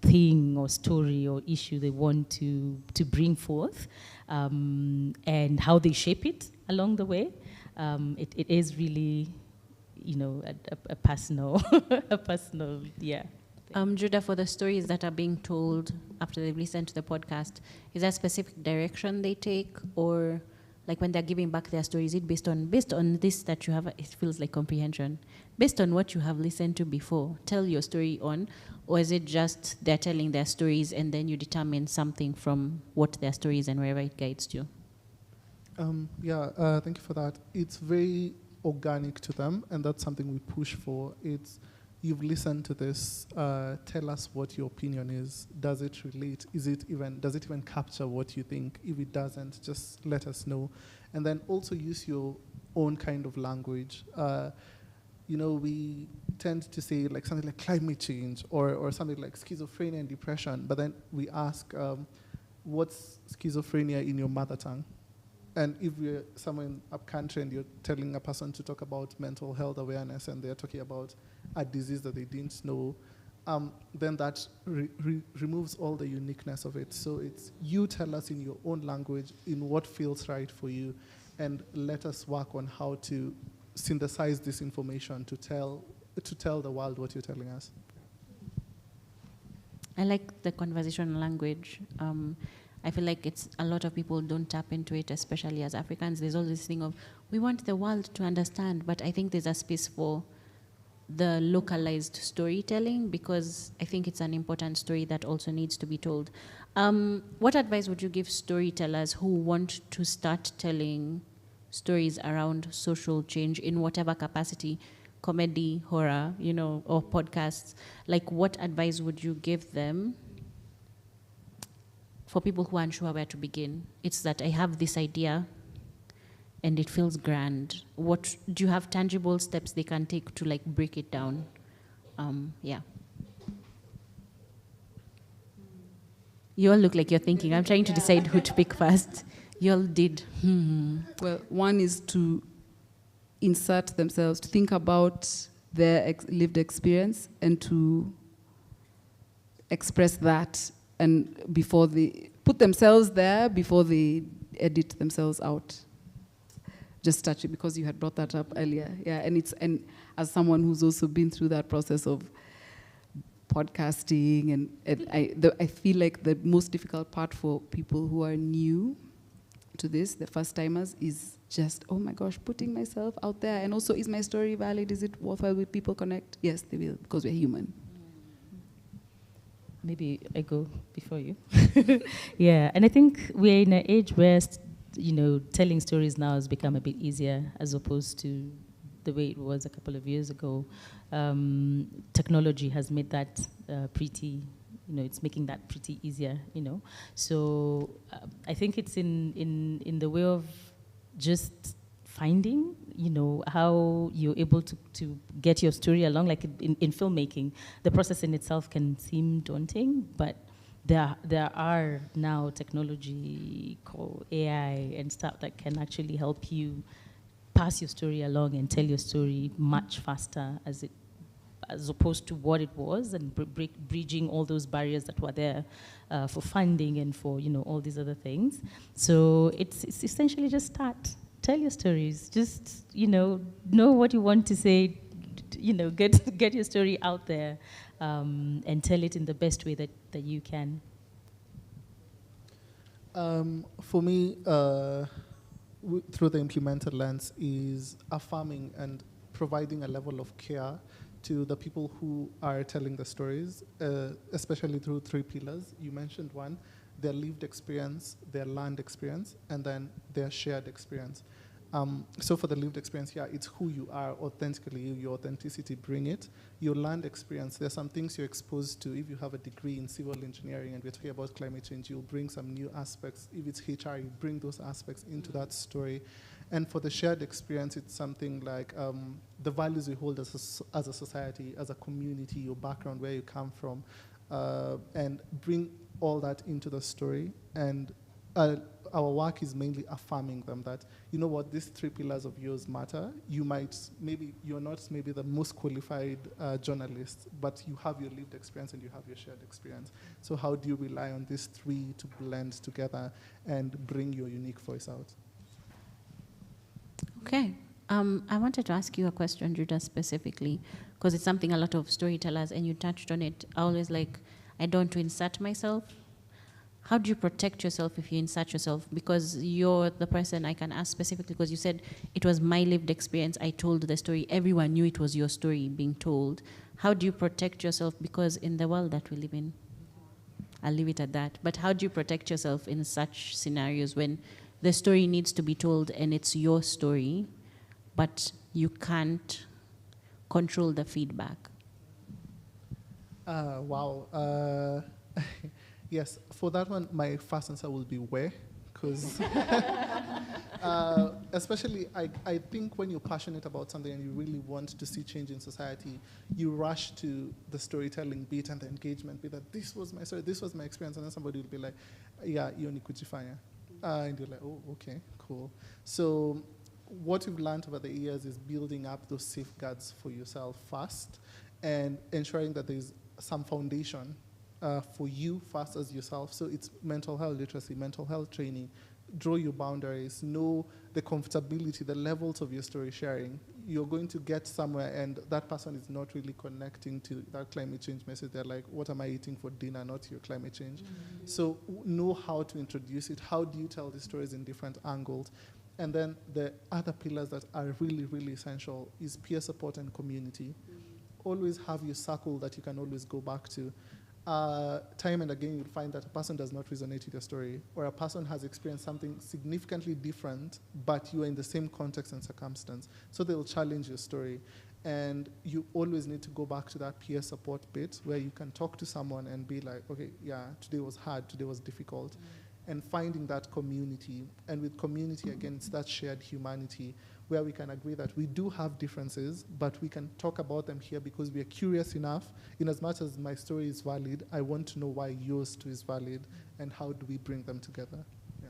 thing or story or issue they want to bring forth, and how they shape it along the way. It is really, a personal, yeah. Judah, for the stories that are being told after they've listened to the podcast, is there a specific direction they take, or like when they're giving back their story, is it based on this that you have? It feels like comprehension, based on what you have listened to before. Tell your story on, or is it just they're telling their stories and then you determine something from what their story is and wherever it guides you? Thank you for that. It's very organic to them, and that's something we push for. It's, you've listened to this, tell us what your opinion is. Does it relate? Does it even capture what you think? If it doesn't, just let us know. And then also use your own kind of language. We tend to say like something like climate change or something like schizophrenia and depression, but then we ask, what's schizophrenia in your mother tongue? And if you're somewhere in a country and you're telling a person to talk about mental health awareness and they're talking about a disease that they didn't know, then that removes all the uniqueness of it. So it's you tell us in your own language, in what feels right for you, and let us work on how to synthesize this information to tell the world what you're telling us. I like the conversational language. I feel like a lot of people don't tap into it, especially as Africans. There's always this thing of, we want the world to understand, but I think there's a space for the localized storytelling, because I think it's an important story that also needs to be told. What advice would you give storytellers who want to start telling stories around social change in whatever capacity, comedy, horror, or podcasts, like what advice would you give them for people who aren't sure where to begin? It's that I have this idea and it feels grand. What do you have tangible steps they can take to like break it down? Yeah. You all look like you're thinking. I'm trying to decide who to pick first. You all did. Well, one is to insert themselves, to think about their lived experience and to express that, and before they put themselves there, before they edit themselves out. Just touch it because you had brought that up earlier. Yeah, and as someone who's also been through that process of podcasting, and I feel like the most difficult part for people who are new to this, the first timers, is just, oh my gosh, putting myself out there. And also, is my story valid? Is it worthwhile? Will people connect? Yes, they will, because we're human. Maybe I go before you. Yeah, and I think we're in an age where, telling stories now has become a bit easier as opposed to the way it was a couple of years ago. Technology has made that pretty, it's making that pretty easier, So I think it's in the way of just finding, how you're able to get your story along. Like in filmmaking, the process in itself can seem daunting, but there are now technology called AI and stuff that can actually help you pass your story along and tell your story much faster as opposed to what it was, and bridging all those barriers that were there for funding and for all these other things. So it's essentially just start, tell your stories, just know what you want to say, get your story out there, and tell it in the best way that you can. For me, through the implemented lens, is affirming and providing a level of care to the people who are telling the stories, especially through three pillars. You mentioned one, their lived experience, their learned experience, and then their shared experience. So for the lived experience, it's who you are authentically, your authenticity, bring it. Your learned experience, there's some things you're exposed to. If you have a degree in civil engineering and we're talking about climate change, you'll bring some new aspects. If it's HR, you bring those aspects into that story. And for the shared experience, it's something like the values we hold as a society, as a community, your background, where you come from, and bring all that into the story. And our work is mainly affirming them that, these three pillars of yours matter. You're not the most qualified journalist, but you have your lived experience and you have your shared experience. So how do you rely on these three to blend together and bring your unique voice out? Okay. I wanted to ask you a question, Judah, specifically, because it's something a lot of storytellers, and you touched on it, I always I don't want to insert myself. How do you protect yourself if you insert yourself? Because you're the person I can ask specifically, because you said it was my lived experience, I told the story, everyone knew it was your story being told. How do you protect yourself? Because in the world that we live in, I'll leave it at that, but how do you protect yourself in such scenarios when the story needs to be told and it's your story, but you can't control the feedback? Wow. Yes, for that one, my first answer will be where, because especially I think when you're passionate about something and you really want to see change in society, you rush to the storytelling bit and the engagement bit that this was my story, this was my experience, and then somebody will be like, yeah, Ioni Kujifanya. And you're like, oh, okay, cool. So what we've learned over the years is building up those safeguards for yourself first and ensuring that there's some foundation for you first as yourself. So it's mental health literacy, mental health training. Draw your boundaries, know the comfortability, the levels of your story sharing. You're going to get somewhere and that person is not really connecting to that climate change message. They're like, what am I eating for dinner, not your climate change. Mm-hmm. So know how to introduce it. How do you tell the stories in different angles? And then the other pillars that are really, really essential is peer support and community. Mm-hmm. Always have your circle that you can always go back to. Time and again, you'll find that a person does not resonate with your story, or a person has experienced something significantly different, but you are in the same context and circumstance. So they'll challenge your story. And you always need to go back to that peer support bit where you can talk to someone and be like, okay, yeah, today was hard, today was difficult. And finding that community. And with community, again, it's that shared humanity where we can agree that we do have differences, but we can talk about them here because we are curious enough. In as much as my story is valid, I want to know why yours too is valid, and how do we bring them together. Yeah.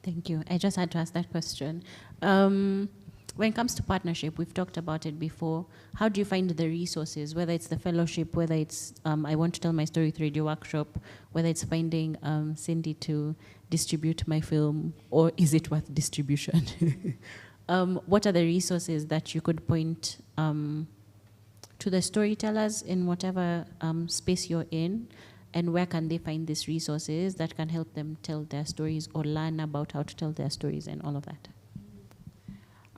Thank you. I just had to ask that question. When it comes to partnership, we've talked about it before. How do you find the resources, whether it's the fellowship, whether it's I Want to Tell My Story 3D workshop, whether it's finding Cindy to distribute my film, or is it worth distribution? What are the resources that you could point to the storytellers in whatever space you're in, and where can they find these resources that can help them tell their stories or learn about how to tell their stories and all of that?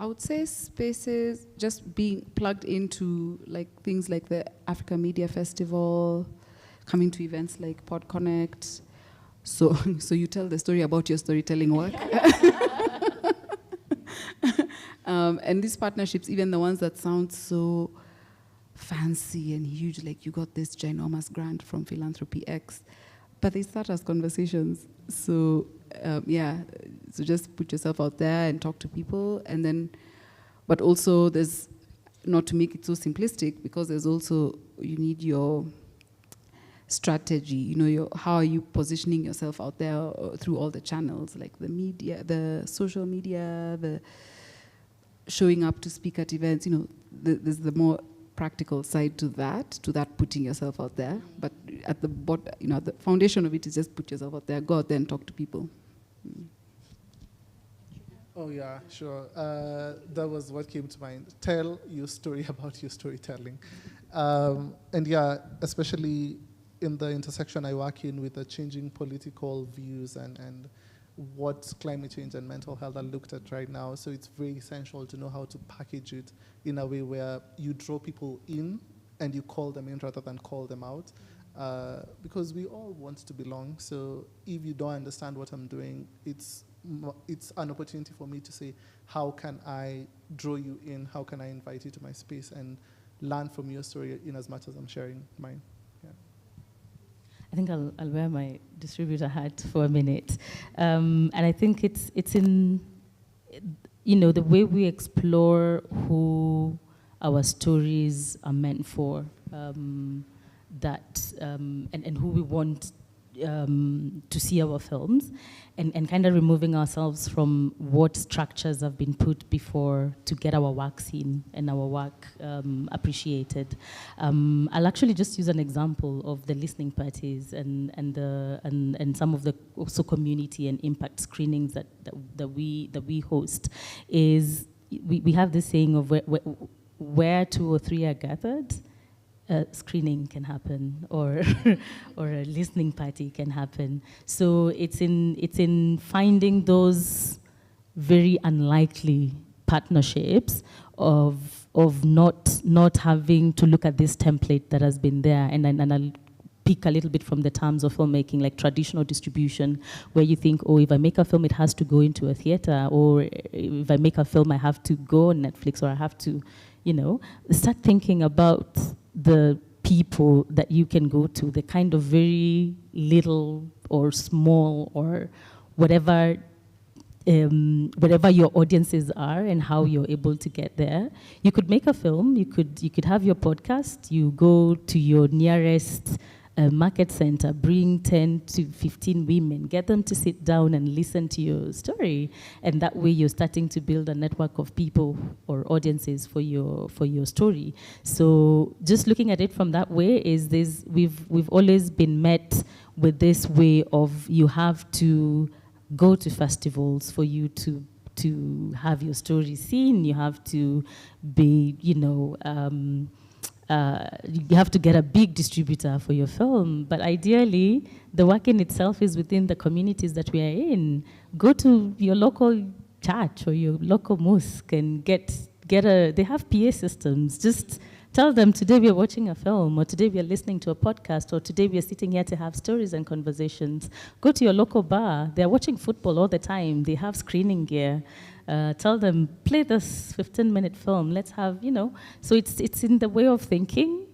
I would say spaces, just being plugged into like things like the Africa Media Festival, coming to events like PodConnect. So you tell the story about your storytelling work. And these partnerships, even the ones that sound so fancy and huge, like you got this ginormous grant from Philanthropy X, but they start as conversations. So so just put yourself out there and talk to people, and then, but also there's, not to make it so simplistic, because there's also, you need your strategy, how are you positioning yourself out there through all the channels, like the media, the social media, the showing up to speak at events, there's the more practical side to that putting yourself out there. But at the bottom, at the foundation of it is just put yourself out there, go out there and talk to people. Oh yeah, sure. That was what came to mind. Tell your story about your storytelling. And yeah, especially in the intersection I work in with the changing political views and what climate change and mental health are looked at right now. So it's very essential to know how to package it in a way where you draw people in and you call them in rather than call them out. Because we all want to belong. So if you don't understand what I'm doing, it's an opportunity for me to say, how can I draw you in? How can I invite you to my space and learn from your story in as much as I'm sharing mine? Yeah. I think I'll wear my distributor hat for a minute. And I think it's in, the way we explore who our stories are meant for, and who we want to see our films, and kind of removing ourselves from what structures have been put before to get our work seen and our work appreciated. I'll actually just use an example of the listening parties and some of the also community and impact screenings that we host. Is we have this saying of where 2 or 3 are gathered, screening can happen, or a listening party can happen. So it's in finding those very unlikely partnerships of not having to look at this template that has been there, and I'll pick a little bit from the terms of filmmaking, like traditional distribution, where you think, oh, if I make a film, it has to go into a theater, or if I make a film, I have to go on Netflix, or I have to, start thinking about the people that you can go to, the kind of very little or small or whatever your audiences are, and how you're able to get there. You could make a film, you could have your podcast, you go to your nearest market center, bring 10 to 15 women, get them to sit down and listen to your story, and that way you're starting to build a network of people or audiences for your story. So just looking at it from that way is this: we've always been met with this way of, you have to go to festivals for you to have your story seen. You have to be, you have to get a big distributor for your film. But ideally, the work in itself is within the communities that we are in. Go to your local church or your local mosque and get they have PA systems. Just Tell them today we are watching a film, or today we are listening to a podcast, or today we are sitting here to have stories and conversations. Go to your local bar. They're watching football all the time. They have screening gear. Tell them, play this 15-minute film. Let's have, So it's in the way of thinking,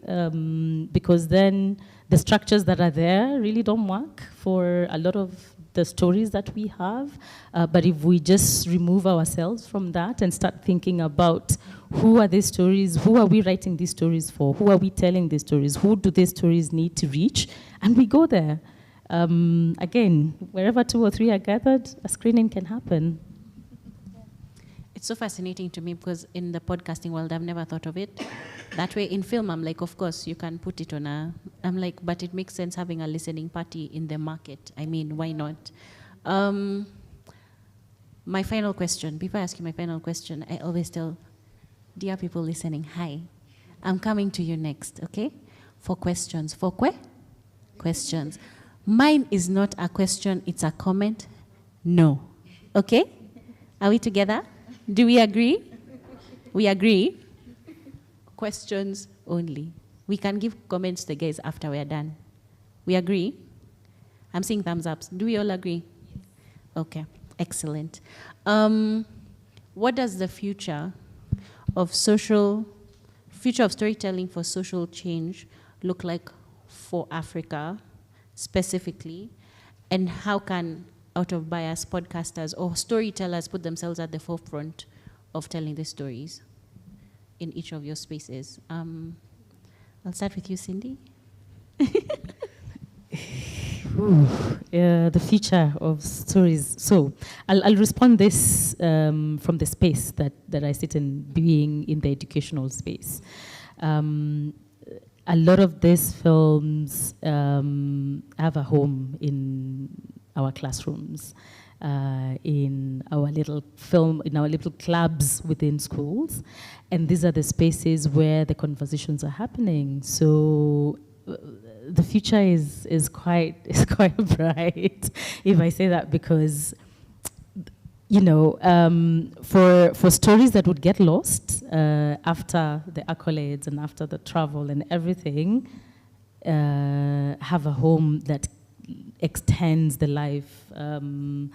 because then the structures that are there really don't work for a lot of the stories that we have. But if we just remove ourselves from that and start thinking about who are these stories, who are we writing these stories for, who are we telling these stories, who do these stories need to reach, and we go there. Again, wherever 2 or 3 are gathered, a screening can happen. It's so fascinating to me because in the podcasting world, I've never thought of it that way. In film, I'm like, of course, you can put it on I'm like, but it makes sense having a listening party in the market. I mean, why not? My final question, before I ask you my final question, I always tell dear people listening, hi, I'm coming to you next, okay? For questions. For questions. Mine is not a question, it's a comment. No. Okay? Are we together? Do we agree? We agree? Questions only. We can give comments to the guys after we're done. We agree? I'm seeing thumbs up. Do we all agree? Yes. Okay, excellent. What does the future of storytelling for social change look like for Africa specifically? And how can out of bias podcasters or storytellers put themselves at the forefront of telling the stories in each of your spaces? I'll start with you, Cindy. The future of stories. So I'll respond this from the space that I sit in, being in the educational space. A lot of these films have a home in our classrooms, in our little clubs within schools, and these are the spaces where the conversations are happening. So the future is quite bright, if I say that, because for stories that would get lost after the accolades and after the travel and everything, have a home that extends the life in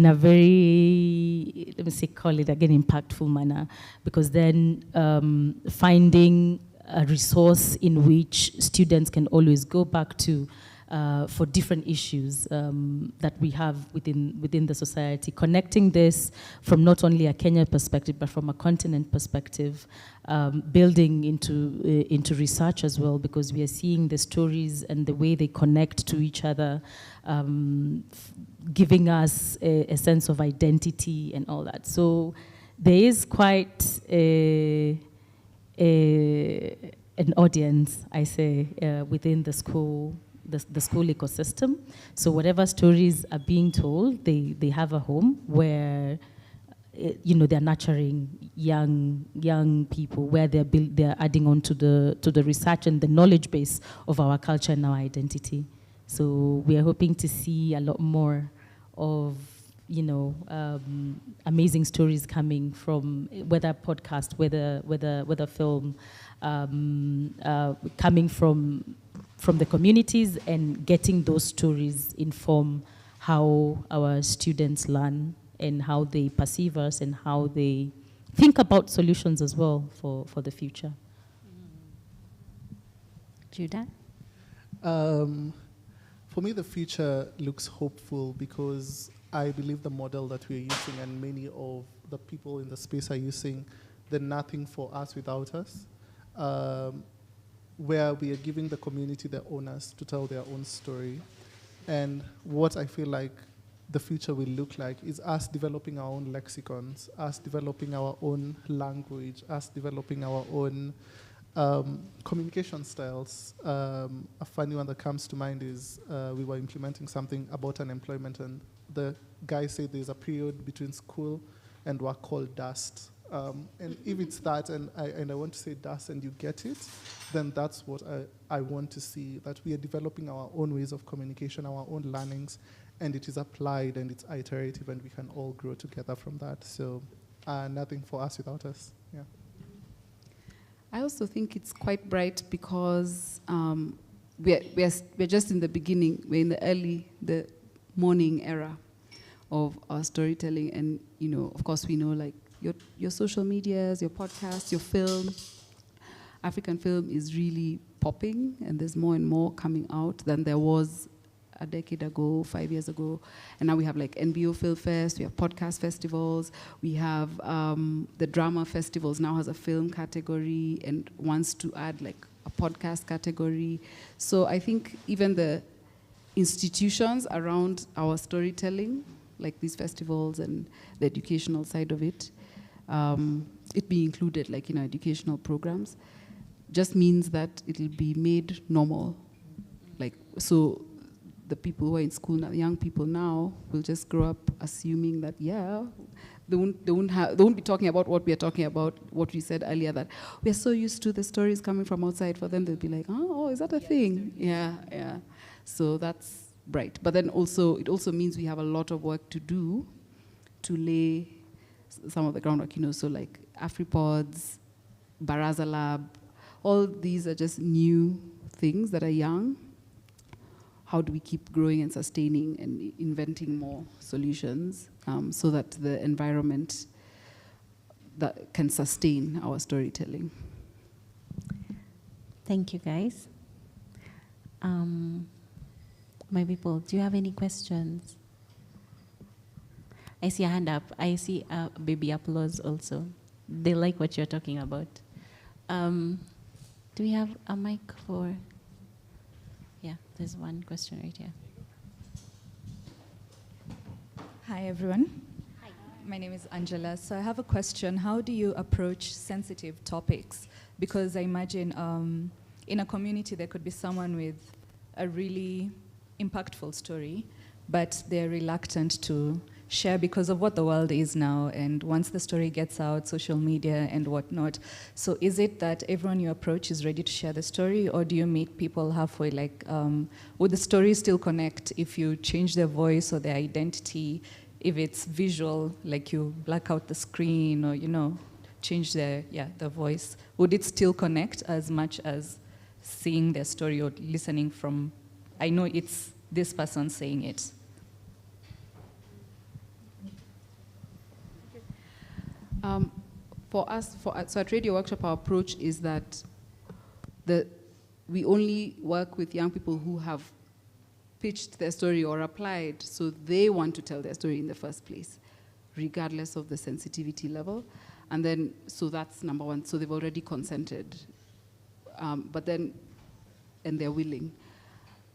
a very, let me say, call it again, impactful manner, because then finding a resource in which students can always go back to for different issues that we have within the society, connecting this from not only a Kenya perspective, but from a continent perspective, building into research as well, because we are seeing the stories and the way they connect to each other, giving us a sense of identity and all that. So there is quite an audience, I say, within the school ecosystem. So whatever stories are being told, they have a home where they're nurturing young people, where they're adding on to the research and the knowledge base of our culture and our identity. So we are hoping to see a lot more of amazing stories coming from whether podcast, whether film, coming from the communities, and getting those stories inform how our students learn and how they perceive us and how they think about solutions as well for the future. Judah? For me, the future looks hopeful because I believe the model that we're using and many of the people in the space are using, the nothing for us without us, where we are giving the community the owners to tell their own story. And what I feel like the future will look like is us developing our own lexicons, us developing our own language, us developing our own communication styles. A funny one that comes to mind is we were implementing something about unemployment, and the guy said there's a period between school and work called dust. And if it's that, and I want to say dust and you get it, then that's what I want to see, that we are developing our own ways of communication, our own learnings, and it is applied and it's iterative and we can all grow together from that. So nothing for us without us. Yeah. I also think it's quite bright because we're just in the beginning. We're in the morning era of our storytelling, and of course, we know like your social medias, your podcasts, your film. African film is really popping, and there's more and more coming out than there was a decade ago, 5 years ago. And now we have like NBO Film Fest, we have podcast festivals, we have the drama festivals now has a film category and wants to add like a podcast category. So I think even the institutions around our storytelling, like these festivals and the educational side of it, it being included like in our educational programs, just means that it'll be made normal. Like, so the people who are in school now, young people now, will just grow up assuming that, yeah, they won't be talking about what we are talking about, what we said earlier, that we are so used to the stories coming from outside. For them, they'll be like, oh, is that a thing? Yeah. So that's bright. But then also, it also means we have a lot of work to do to lay some of the groundwork, so like AfriPods, Baraza Lab, all these are just new things that are young. How do we keep growing and sustaining and inventing more solutions so that the environment that can sustain our storytelling? Thank you, guys. My people, do you have any questions? I see a hand up. I see a baby applause also. They like what you're talking about. Do we have a mic for? Yeah, there's one question right here. Hi, everyone. Hi. My name is Angela. So I have a question. How do you approach sensitive topics? Because I imagine in a community there could be someone with a really impactful story, but they're reluctant to share because of what the world is now, and once the story gets out, social media and whatnot. So is it that everyone you approach is ready to share the story, or do you meet people halfway? Like, would the story still connect if you change their voice or their identity? If it's visual, like you black out the screen or, change the voice, would it still connect as much as seeing their story or listening from, I know it's this person saying it? For us, so at Radio Workshop, our approach is that we only work with young people who have pitched their story or applied, so they want to tell their story in the first place, regardless of the sensitivity level. And then, so that's number one. So they've already consented, and they're willing.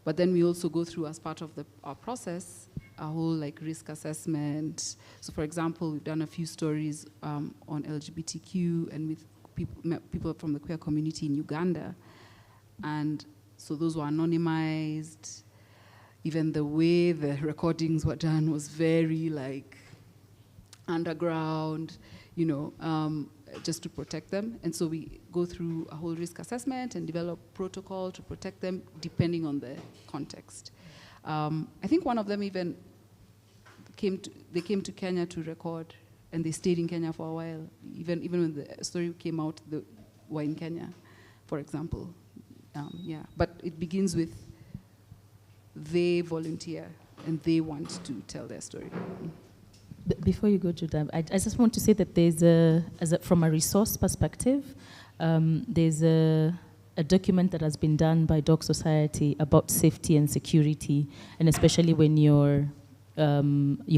But then we also go through, as part of our process, a whole like risk assessment. So for example, we've done a few stories on LGBTQ and with people from the queer community in Uganda. And so those were anonymized. Even the way the recordings were done was very like underground, just to protect them. And so we go through a whole risk assessment and develop protocol to protect them depending on the context. I think one of them even came to Kenya to record, and they stayed in Kenya for a while. Even when the story came out, they were in Kenya, for example. But it begins with they volunteer and they want to tell their story. Before you go to that, I just want to say that there's from a resource perspective, there's a document that has been done by Dog Society about safety and security, and especially when you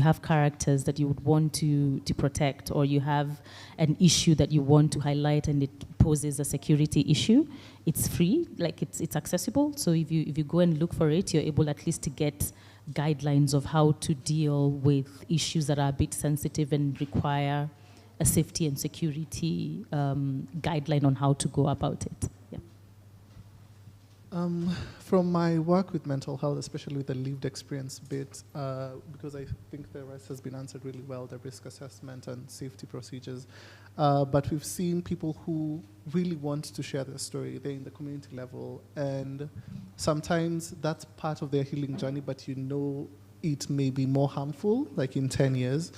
have characters that you would want to protect, or you have an issue that you want to highlight and it poses a security issue. It's free, like it's accessible. So if you go and look for it, you're able at least to get guidelines of how to deal with issues that are a bit sensitive and require a safety and security guideline on how to go about it. Yeah. From my work with mental health, especially with the lived experience bit, because I think the rest has been answered really well, the risk assessment and safety procedures. But we've seen people who really want to share their story. They're in the community level, and sometimes that's part of their healing journey, but it may be more harmful, like in 10 years.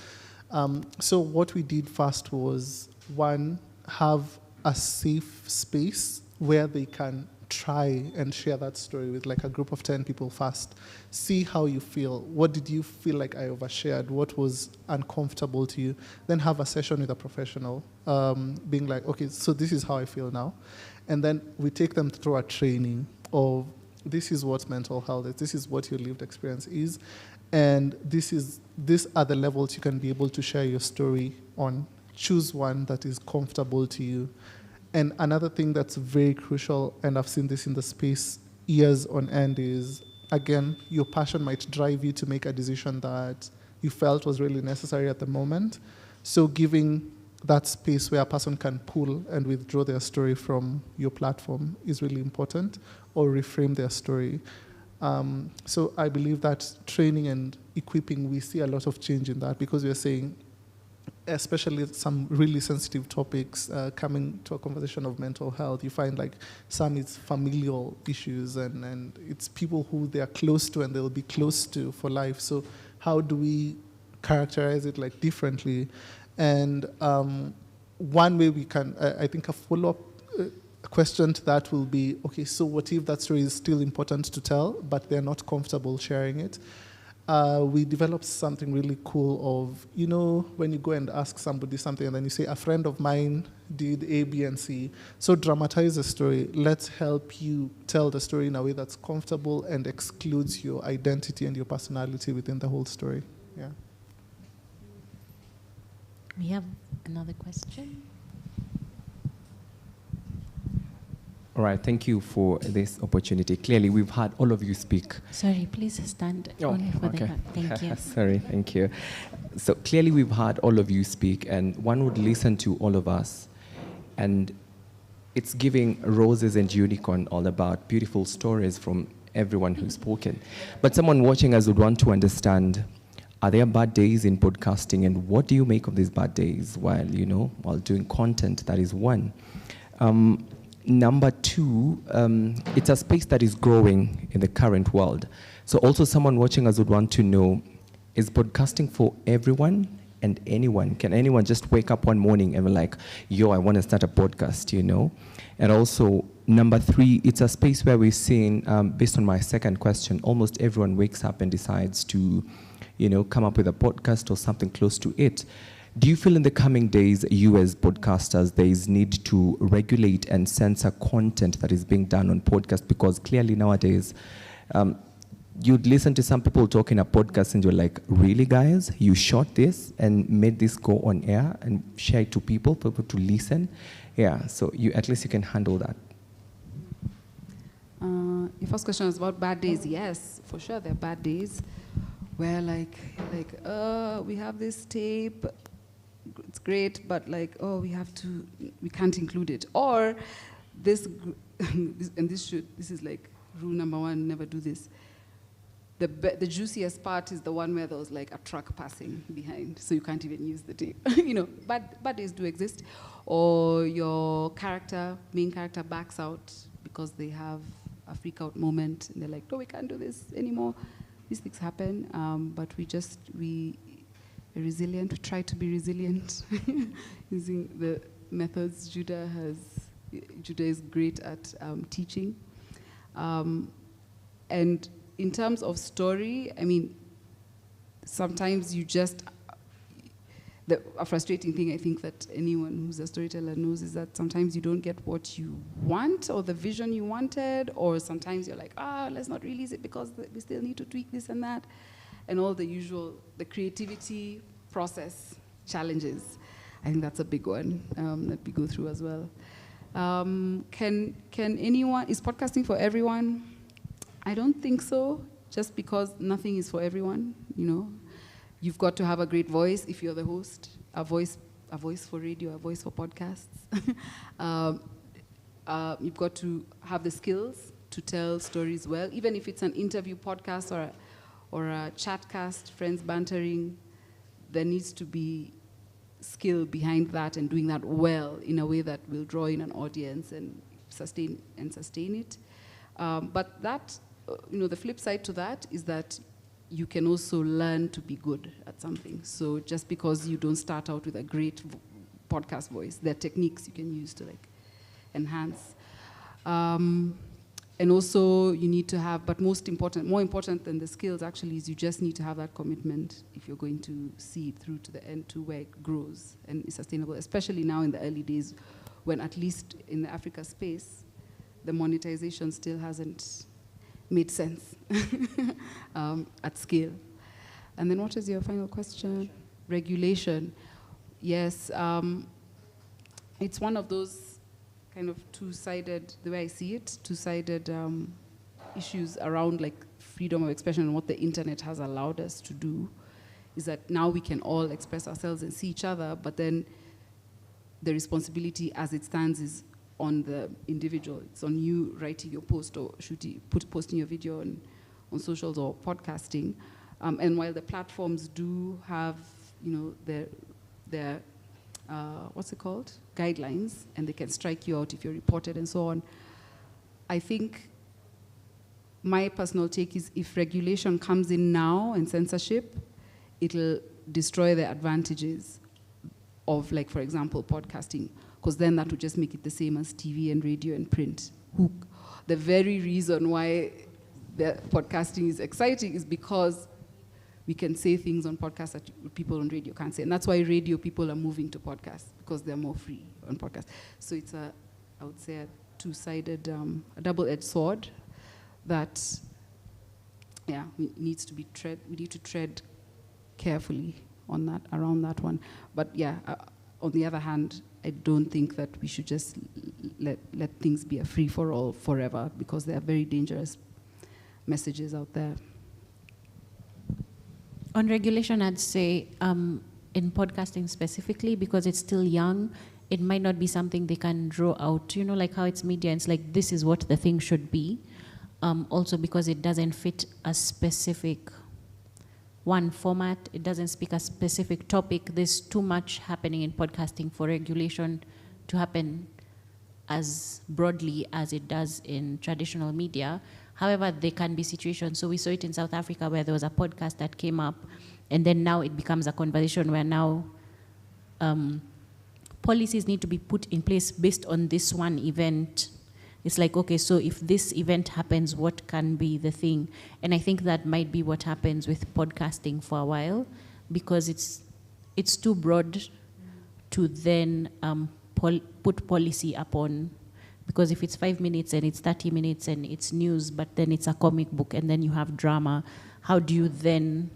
So what we did first was, one, have a safe space where they can try and share that story with like a group of 10 people first. See how you feel. What did you feel like I overshared? What was uncomfortable to you? Then have a session with a professional, being like, okay, so this is how I feel now. And then we take them through a training of, this is what mental health is, this is what your lived experience is, and these are the levels you can be able to share your story on. Choose one that is comfortable to you. And another thing that's very crucial, and I've seen this in the space years on end, is, again, your passion might drive you to make a decision that you felt was really necessary at the moment. So giving that space where a person can pull and withdraw their story from your platform is really important, or reframe their story. So I believe that training and equipping, we see a lot of change in that, because we're saying, especially some really sensitive topics coming to a conversation of mental health, you find like some it's familial issues, and it's people who they are close to and they'll be close to for life. So how do we characterize it like differently? And one way we can, I think a follow-up question to that will be, okay, so what if that story is still important to tell, but they're not comfortable sharing it? We developed something really cool of, you know, when you go and ask somebody something and then you say, a friend of mine did A, B, and C. So dramatize the story. Let's help you tell the story in a way that's comfortable and excludes your identity and your personality within the whole story. Yeah. We have another question. All right, thank you for this opportunity. Clearly, we've had all of you speak. Sorry, please stand only for the back. Thank you. Sorry, thank you. So clearly, we've had all of you speak, and one would listen to all of us, and it's giving roses and unicorn all about beautiful stories from everyone who's spoken. But someone watching us would want to understand, are there bad days in podcasting, and what do you make of these bad days while doing content? That is one. Number two, it's a space that is growing in the current world. So also someone watching us would want to know, is podcasting for everyone and anyone? Can anyone just wake up one morning and be like, yo, I want to start a podcast, And also, number three, it's a space where we've seen, based on my second question, almost everyone wakes up and decides to, come up with a podcast or something close to it. Do you feel in the coming days, you as podcasters, there is need to regulate and censor content that is being done on podcasts? Because clearly nowadays, you'd listen to some people talking a podcast and you're like, really guys, you shot this and made this go on air and share it to people for people to listen? Yeah, so at least you can handle that. Your first question was about bad days. Yes, for sure there are bad days where we have this tape, it's great, but we can't include it. Or this is like rule number one, never do this. The juiciest part is the one where there was like a truck passing behind, so you can't even use the tape. Bad days do exist. Or your main character backs out because they have a freak out moment and they're like, no, we can't do this anymore. These things happen, but we're resilient. We try to be resilient using the methods Judah is great at teaching. And in terms of story, sometimes a frustrating thing I think that anyone who's a storyteller knows is that sometimes you don't get what you want or the vision you wanted, or sometimes you're like, let's not release it because we still need to tweak this and that, and all the creativity process challenges. I think that's a big one that we go through as well. Can anyone, is podcasting for everyone? I don't think so, just because nothing is for everyone, You've got to have a great voice if you're the host, a voice for radio, a voice for podcasts. You've got to have the skills to tell stories well, even if it's an interview podcast or a chatcast, friends bantering. There needs to be skill behind that and doing that well in a way that will draw in an audience and sustain it. But that, the flip side to that is that you can also learn to be good at something. So just because you don't start out with a great podcast voice, there are techniques you can use to like enhance. And also you need to have, but more important than the skills actually, is you just need to have that commitment if you're going to see it through to the end, to where it grows and is sustainable, especially now in the early days when, at least in the Africa space, the monetization still hasn't made sense at scale. And then what is your final question? Regulation. Yes, it's one of those kind of two-sided, the way I see it, two-sided issues around like freedom of expression and what the internet has allowed us to do, is that now we can all express ourselves and see each other, but then the responsibility as it stands is on the individual. It's on you writing your post or posting your video on socials or podcasting. And while the platforms do have, their what's it called? Guidelines, and they can strike you out if you're reported and so on. I think my personal take is if regulation comes in now and censorship, it'll destroy the advantages of, like, for example, podcasting, because then that would just make it the same as TV and radio and print. The very reason why the podcasting is exciting is because we can say things on podcasts that people on radio can't say. And that's why radio people are moving to podcasts, because they're more free on podcasts. So it's I would say, a two-sided, a double-edged sword that, we need to tread carefully on that, around that one. But on the other hand, I don't think that we should just let things be a free-for-all forever, because there are very dangerous messages out there. On regulation, I'd say in podcasting specifically, because it's still young, it might not be something they can draw out, like how it's media, and it's like, this is what the thing should be. Also because it doesn't fit a specific format, it doesn't speak a specific topic. There's too much happening in podcasting for regulation to happen as broadly as it does in traditional media. However, there can be situations. So we saw it in South Africa where there was a podcast that came up, and then now it becomes a conversation where now policies need to be put in place based on this one event. It's like, okay, so if this event happens, what can be the thing? And I think that might be what happens with podcasting for a while, because it's too broad to then put policy upon. Because if it's 5 minutes and it's 30 minutes and it's news, but then it's a comic book and then you have drama, how do you then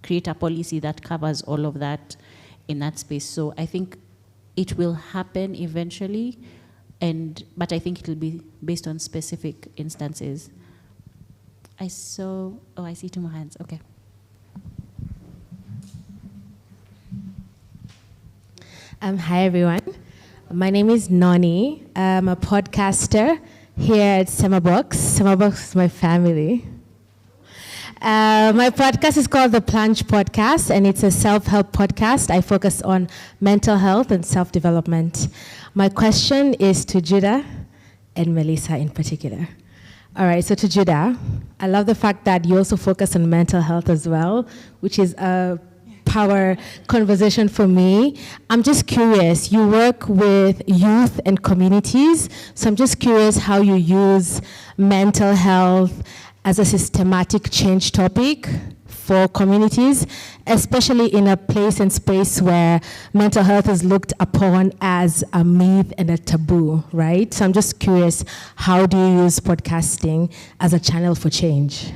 create a policy that covers all of that in that space? So I think it will happen eventually, but I think it will be based on specific instances. I see 2 more hands, okay. Hi everyone. My name is Noni. I'm a podcaster here at Semabox. Semabox is my family. My podcast is called The Plunge Podcast, and it's a self-help podcast. I focus on mental health and self-development. My question is to Judah and Melissa in particular. All right, so to Judah, I love the fact that you also focus on mental health as well, which is a power conversation for me. I'm just curious, you work with youth and communities, so I'm just curious how you use mental health as a systematic change topic for communities, especially in a place and space where mental health is looked upon as a myth and a taboo, right? So I'm just curious, how do you use podcasting as a channel for change?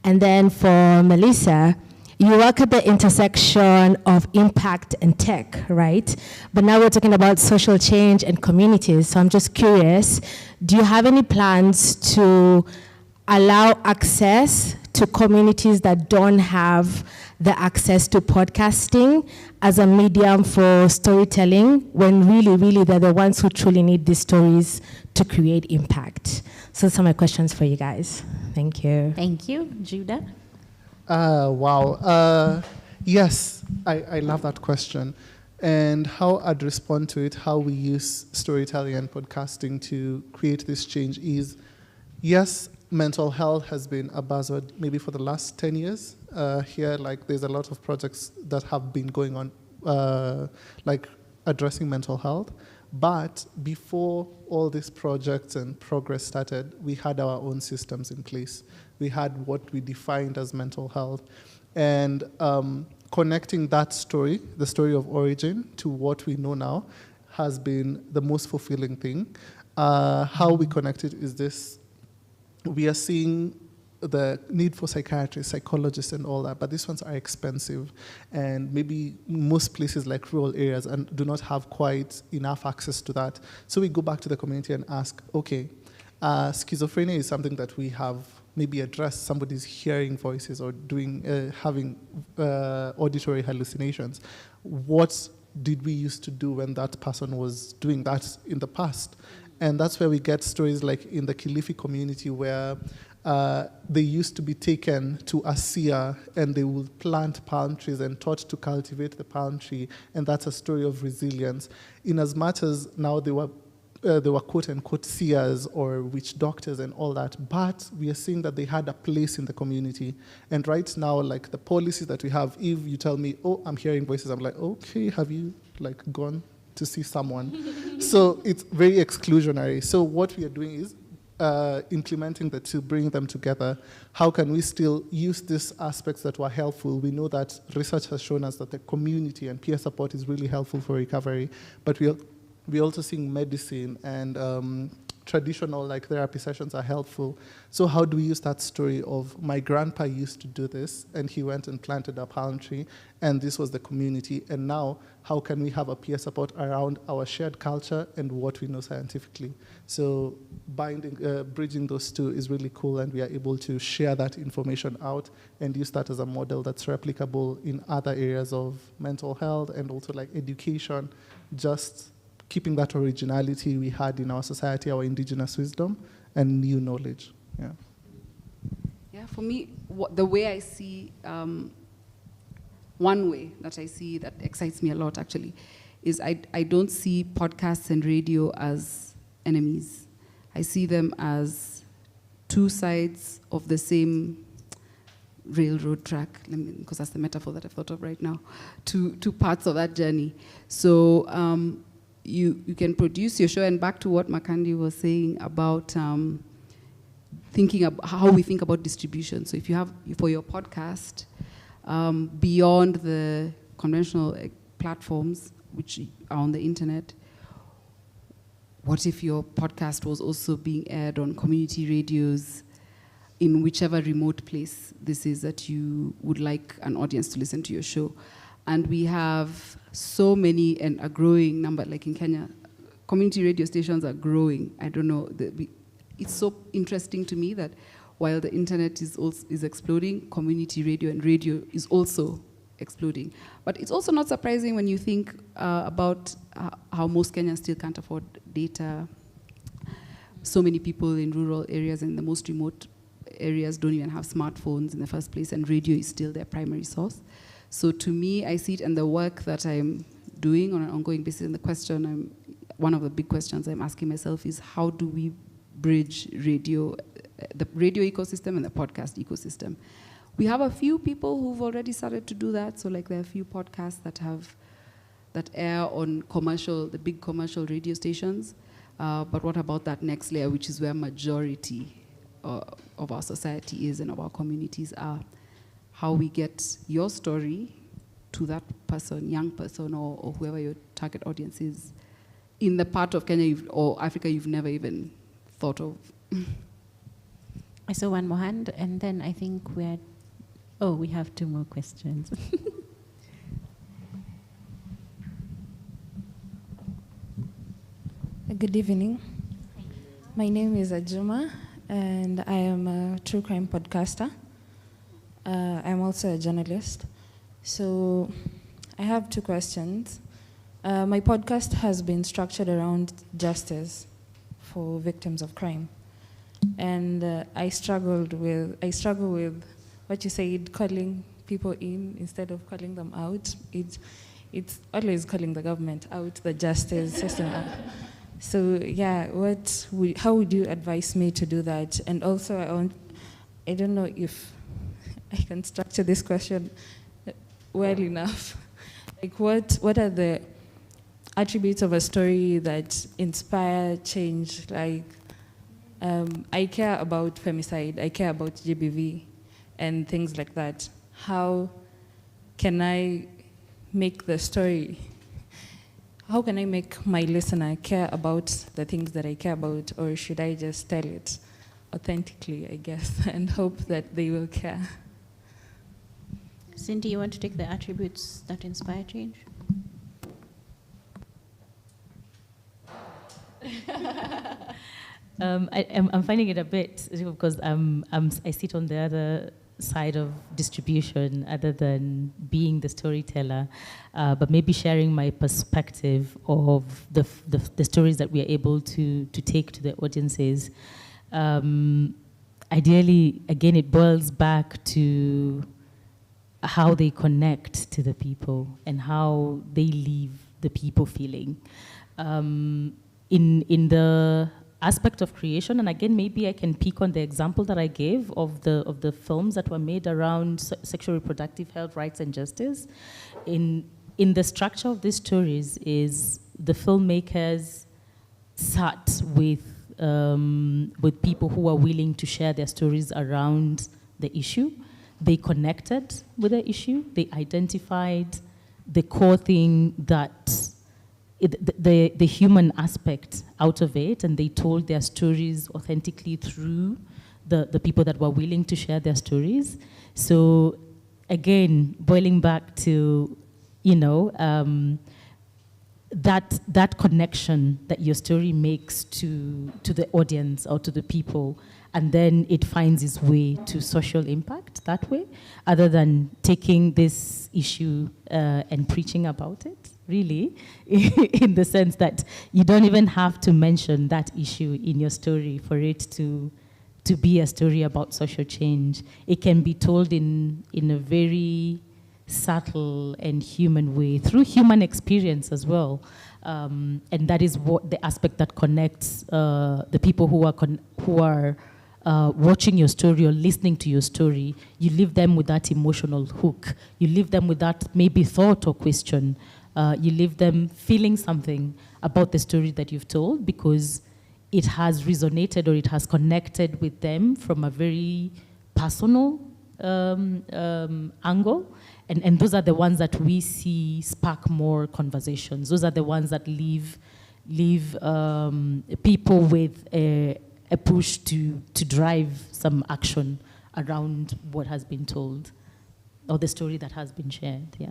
And then for Melissa, you work at the intersection of impact and tech, right? But now we're talking about social change and communities. So I'm just curious, do you have any plans to allow access to communities that don't have the access to podcasting as a medium for storytelling, when really they're the ones who truly need these stories to create impact? So those are my questions for you guys. Thank you. Thank you. Judah? Wow. Yes, I love that question. And how I'd respond to it, how we use storytelling and podcasting to create this change is, yes, mental health has been a buzzword maybe for the last 10 years. Here, like, there's a lot of projects that have been going on, like addressing mental health. But before all these projects and progress started, we had our own systems in place. We had what we defined as mental health. And connecting that story, the story of origin, to what we know now has been the most fulfilling thing. How we connect it is this: we are seeing the need for psychiatrists, psychologists, and all that, but these ones are expensive, and maybe most places like rural areas and do not have quite enough access to that. So we go back to the community and ask, okay, schizophrenia is something that we have maybe addressed. Somebody's hearing voices or having auditory hallucinations. What did we used to do when that person was doing that in the past? And that's where we get stories like in the Kilifi community where they used to be taken to Asia and they would plant palm trees and taught to cultivate the palm tree, and that's a story of resilience. In as much as now they were quote-unquote seers or witch doctors and all that, but we are seeing that they had a place in the community. And right now, like the policies that we have, if you tell me, oh, I'm hearing voices, I'm like, okay, have you like gone to see someone? So it's very exclusionary. So what we are doing is implementing the two, bring them together. How can we still use these aspects that were helpful? We know that research has shown us that the community and peer support is really helpful for recovery, but we're also seeing medicine and traditional like therapy sessions are helpful. So how do we use that story of my grandpa used to do this and he went and planted a palm tree and this was the community, and now how can we have a peer support around our shared culture and what we know scientifically? So bridging those two is really cool, and we are able to share that information out and use that as a model that's replicable in other areas of mental health and also like education, just keeping that originality we had in our society, our indigenous wisdom, and new knowledge. Yeah. Yeah, for me, the way I see, one way that I see that excites me a lot actually, is I don't see podcasts and radio as enemies. I see them as two sides of the same railroad track, because that's the metaphor that I've thought of right now, two parts of that journey. So you can produce your show, and back to what Makandi was saying about thinking about how we think about distribution. So if you have, for your podcast, beyond the conventional platforms which are on the internet, what if your podcast was also being aired on community radios in whichever remote place this is that you would like an audience to listen to your show? And we have so many and a growing number, like in Kenya, community radio stations are growing. I don't know, it's so interesting to me that while the internet is exploding, community radio and radio is also exploding. But it's also not surprising when you think about how most Kenyans still can't afford data. So many people in rural areas and the most remote areas don't even have smartphones in the first place, and radio is still their primary source. So to me, I see it in the work that I'm doing on an ongoing basis, and the question one of the big questions I'm asking myself is, how do we bridge radio, the radio ecosystem and the podcast ecosystem? We have a few people who've already started to do that. So like there are a few podcasts that air on the big commercial radio stations. But what about that next layer, which is where majority of our society is and of our communities are? How we get your story to that person, young person, or whoever your target audience is, in the part of Kenya or Africa you've never even thought of. I saw one more hand, and then I think we have two more questions. Good evening. My name is Ajuma, and I am a true crime podcaster. I'm also a journalist. So I have two questions. My podcast has been structured around justice for victims of crime. And I struggle with what you said, calling people in instead of calling them out. It's always calling the government out, the justice system out. So yeah, how would you advise me to do that? And also, I don't know if I can structure this question well enough. Like, what are the attributes of a story that inspire change? Like, I care about femicide, I care about GBV, and things like that. How can I make the story? How can I make my listener care about the things that I care about, or should I just tell it authentically, I guess, and hope that they will care? Cindy, you want to take the attributes that inspire change? I'm finding it a bit, because I sit on the other side of distribution other than being the storyteller, but maybe sharing my perspective of the stories that we are able to take to the audiences. Ideally, again, it boils back to how they connect to the people and how they leave the people feeling. In the aspect of creation, and again, maybe I can pick on the example that I gave of the films that were made around sexual reproductive health, rights, and justice. In the structure of these stories is the filmmakers sat with people who are willing to share their stories around the issue. They connected with the issue. They identified the core thing that the human aspect out of it, and they told their stories authentically through the people that were willing to share their stories. So again, boiling back to, that connection that your story makes to the audience or to the people, and then it finds its way to social impact that way, other than taking this issue and preaching about it, really, in the sense that you don't even have to mention that issue in your story for it to be a story about social change. It can be told in a very subtle and human way, through human experience as well. And that is what the aspect that connects the people who are watching your story or listening to your story. You leave them with that emotional hook. You leave them with that maybe thought or question. You leave them feeling something about the story that you've told, because it has resonated or it has connected with them from a very personal angle. And those are the ones that we see spark more conversations. Those are the ones that leave people with a push to drive some action around what has been told or the story that has been shared. Yeah.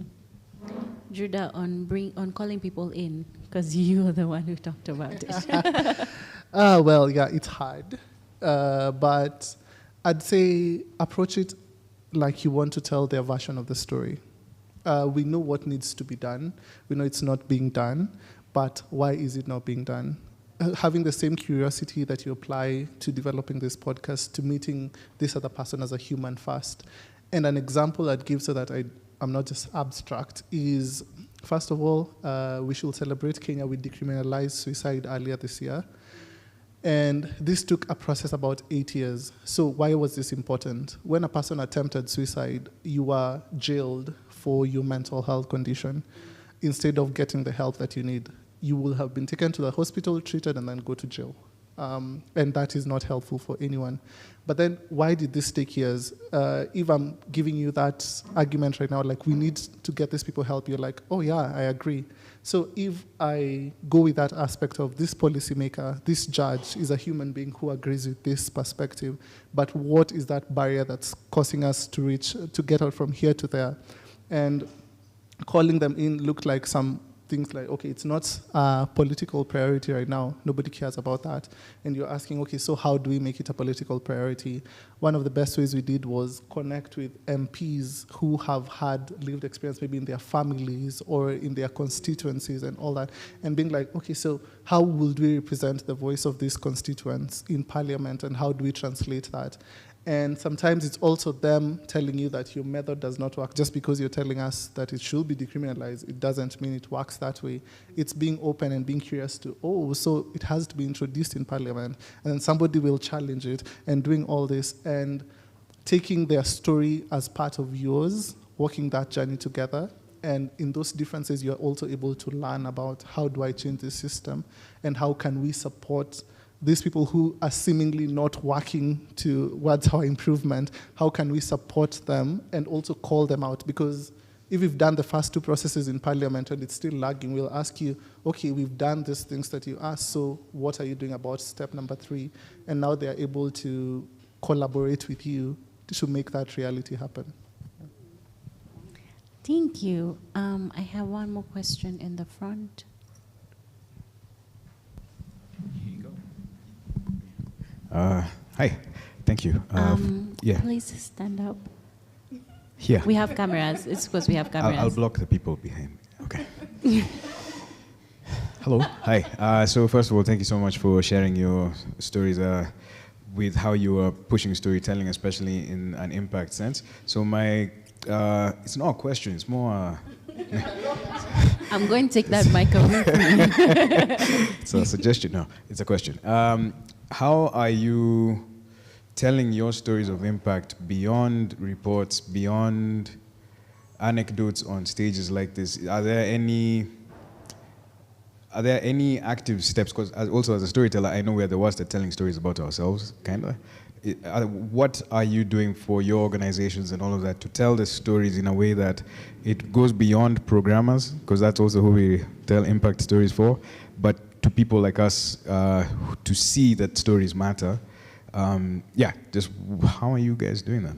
Judah, on calling people in, because you are the one who talked about it. Well, yeah, it's hard, but I'd say approach it like you want to tell their version of the story. We know what needs to be done. We know it's not being done, but why is it not being done? Having the same curiosity that you apply to developing this podcast, to meeting this other person as a human first. And an example I'd give so that I'm not just abstract is, first of all, we should celebrate Kenya. We decriminalized suicide earlier this year. And this took a process about 8 years. So why was this important? When a person attempted suicide, you were jailed for your mental health condition. Instead of getting the help that you need, you will have been taken to the hospital, treated, and then go to jail. And that is not helpful for anyone. But then why did this take years? If I'm giving you that argument right now, like we need to get these people help, you're like, oh yeah, I agree. So if I go with that aspect of this policymaker, this judge is a human being who agrees with this perspective, but what is that barrier that's causing us to get out from here to there? And calling them in looked like some things like, okay, it's not a political priority right now. Nobody cares about that. And you're asking, okay, so how do we make it a political priority? One of the best ways we did was connect with MPs who have had lived experience maybe in their families or in their constituencies and all that, and being like, okay, so how will we represent the voice of these constituents in parliament, and how do we translate that? And sometimes it's also them telling you that your method does not work. Just because you're telling us that it should be decriminalized, it doesn't mean it works that way. It's being open and being curious to, so it has to be introduced in Parliament, and then somebody will challenge it, and doing all this, and taking their story as part of yours, walking that journey together. And in those differences, you're also able to learn about how do I change this system, and how can we support these people who are seemingly not working towards our improvement. How can we support them and also call them out? Because if we've done the first two processes in Parliament and it's still lagging, we'll ask you, okay, we've done these things that you asked, so what are you doing about step number 3? And now they're able to collaborate with you to make that reality happen. Thank you. I have one more question in the front. Hi, thank you. Yeah. Please stand up. Here. We have cameras. It's because we have cameras. I'll block the people behind me. Okay. Hello. Hi. So first of all, thank you so much for sharing your stories with how you are pushing storytelling, especially in an impact sense. So my, it's not a question, it's more I'm going to take that mic away from you. It's a suggestion. No, it's a question. How are you telling your stories of impact beyond reports, beyond anecdotes on stages like this? Are there any active steps? Because also as a storyteller, I know we're the worst at telling stories about ourselves, kind of. What are you doing for your organizations and all of that to tell the stories in a way that it goes beyond programmers, because that's also who we tell impact stories for, but to people like us to see that stories matter? Yeah, just how are you guys doing that?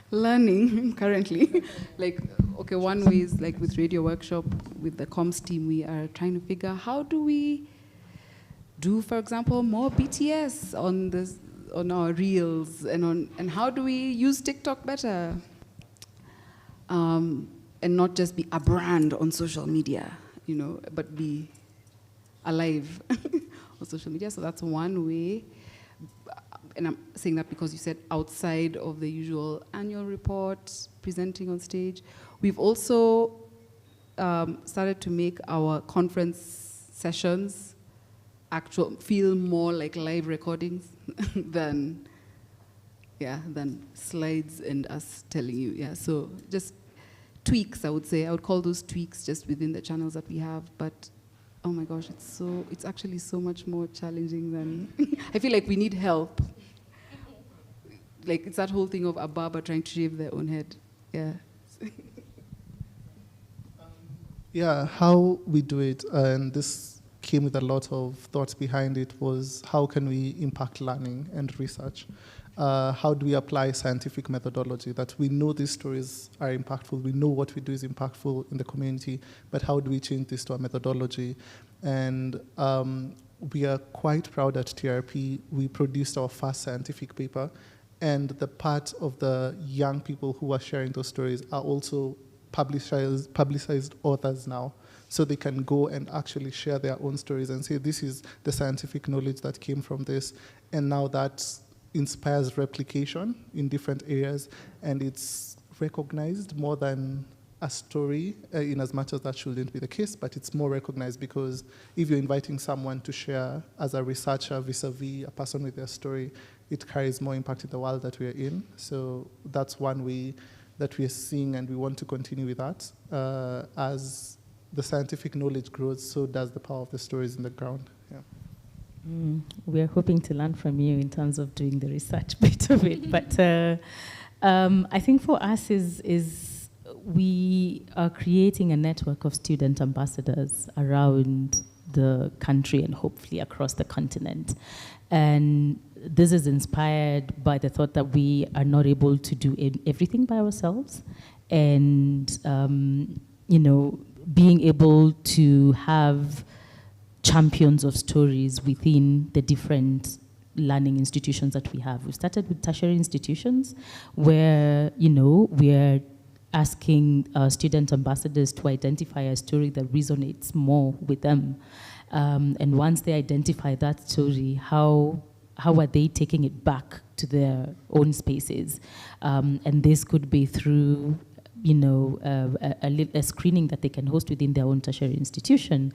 Learning currently. Like, okay, one way is like with Radio Workshop, with the comms team, we are trying to figure how do we do, for example, more BTS on our reels, and how do we use TikTok better, and not just be a brand on social media, but be alive on social media. So that's one way. And I'm saying that because you said outside of the usual annual report, presenting on stage. We've also started to make our conference sessions feel more like live recordings than slides and us telling you. Yeah, so just tweaks, I would say. I would call those tweaks just within the channels that we have. But oh my gosh, it's actually so much more challenging than I feel like we need help. Like, it's that whole thing of a barber trying to shave their own head. Yeah. Yeah, how we do it, and this came with a lot of thoughts behind it, was how can we impact learning and research? How do we apply scientific methodology that we know these stories are impactful, we know what we do is impactful in the community, but how do we change this to a methodology? And we are quite proud at TRP, we produced our first scientific paper, and the part of the young people who are sharing those stories are also publicized authors now. So they can go and actually share their own stories and say, this is the scientific knowledge that came from this. And now that inspires replication in different areas, and it's recognized more than a story, in as much as that shouldn't be the case, but it's more recognized because if you're inviting someone to share as a researcher vis-a-vis a person with their story, it carries more impact in the world that we're in. So that's one way that we're seeing, and we want to continue with that. As the scientific knowledge grows, so does the power of the stories in the ground. Yeah. We are hoping to learn from you in terms of doing the research bit of it. But I think for us is we are creating a network of student ambassadors around the country and hopefully across the continent. And this is inspired by the thought that we are not able to do everything by ourselves. And, being able to have champions of stories within the different learning institutions that we have. We started with tertiary institutions where, we're asking student ambassadors to identify a story that resonates more with them. And once they identify that story, how how are they taking it back to their own spaces? And this could be through a screening that they can host within their own tertiary institution.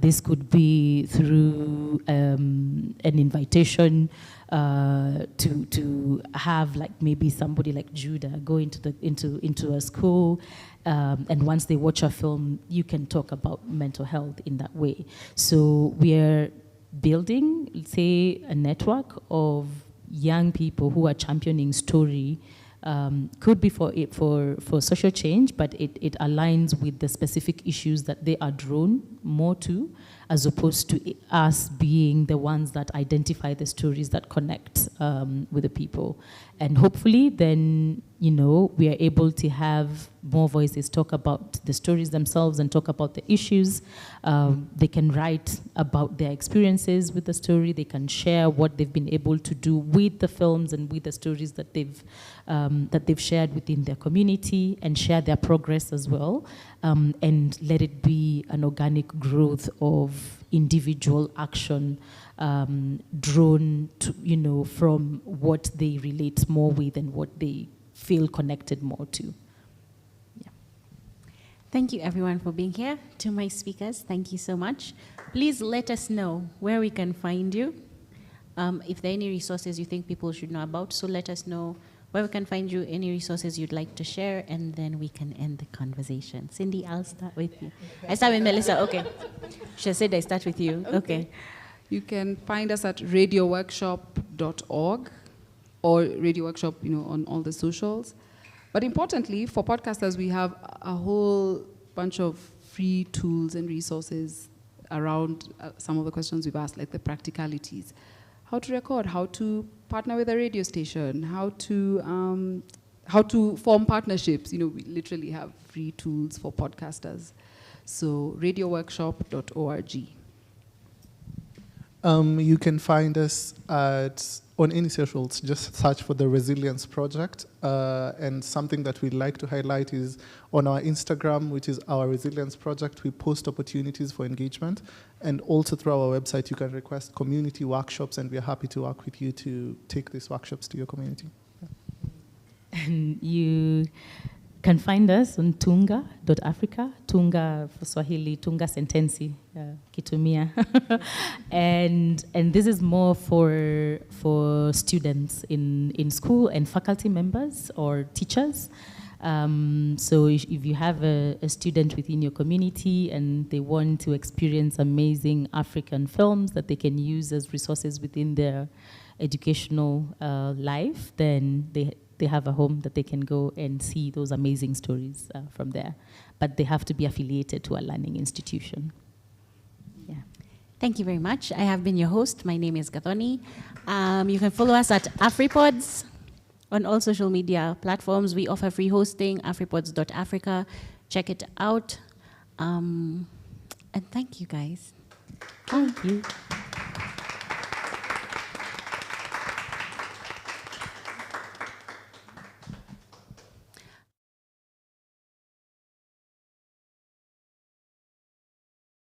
This could be through an invitation to have like maybe somebody like Judah go into a school, and once they watch a film, you can talk about mental health in that way. So we are building, let's say, a network of young people who are championing story. Could be for social change, but it aligns with the specific issues that they are drawn more to, as opposed to us being the ones that identify the stories that connect with the people. And hopefully then, we are able to have more voices talk about the stories themselves and talk about the issues. They can write about their experiences with the story. They can share what they've been able to do with the films and with the stories that they've shared within their community, and share their progress as well. And let it be an organic growth of individual action drawn to, from what they relate more with and what they feel connected more to. Yeah. Thank you everyone for being here. To my speakers, thank you so much. Please let us know where we can find you. If there are any resources you think people should know about, so let us know where we can find you, any resources you'd like to share, and then we can end the conversation. Cindy, I'll start with you. I start with Melissa, okay. She said I start with you, okay. You can find us at radioworkshop.org or Radio Workshop, on all the socials. But importantly, for podcasters, we have a whole bunch of free tools and resources around some of the questions we've asked, like the practicalities. How to record, how to partner with a radio station, how to form partnerships. We literally have free tools for podcasters. So radioworkshop.org. You can find us on any socials, just search for the Resilience Project. And something that we'd like to highlight is on our Instagram, which is our Resilience Project, we post opportunities for engagement. And also through our website, you can request community workshops, and we're happy to work with you to take these workshops to your community. Yeah. And you can find us on tunga.africa, tunga for Swahili, tunga sentensi, kitumia. and this is more for students in school and faculty members or teachers. So if you have a student within your community and they want to experience amazing African films that they can use as resources within their educational life, then they have a home that they can go and see those amazing stories from there. But they have to be affiliated to a learning institution. Yeah. Thank you very much. I have been your host. My name is Gathoni. You can follow us at AfriPods on all social media platforms. We offer free hosting, afripods.africa. Check it out. And thank you, guys. Thank you.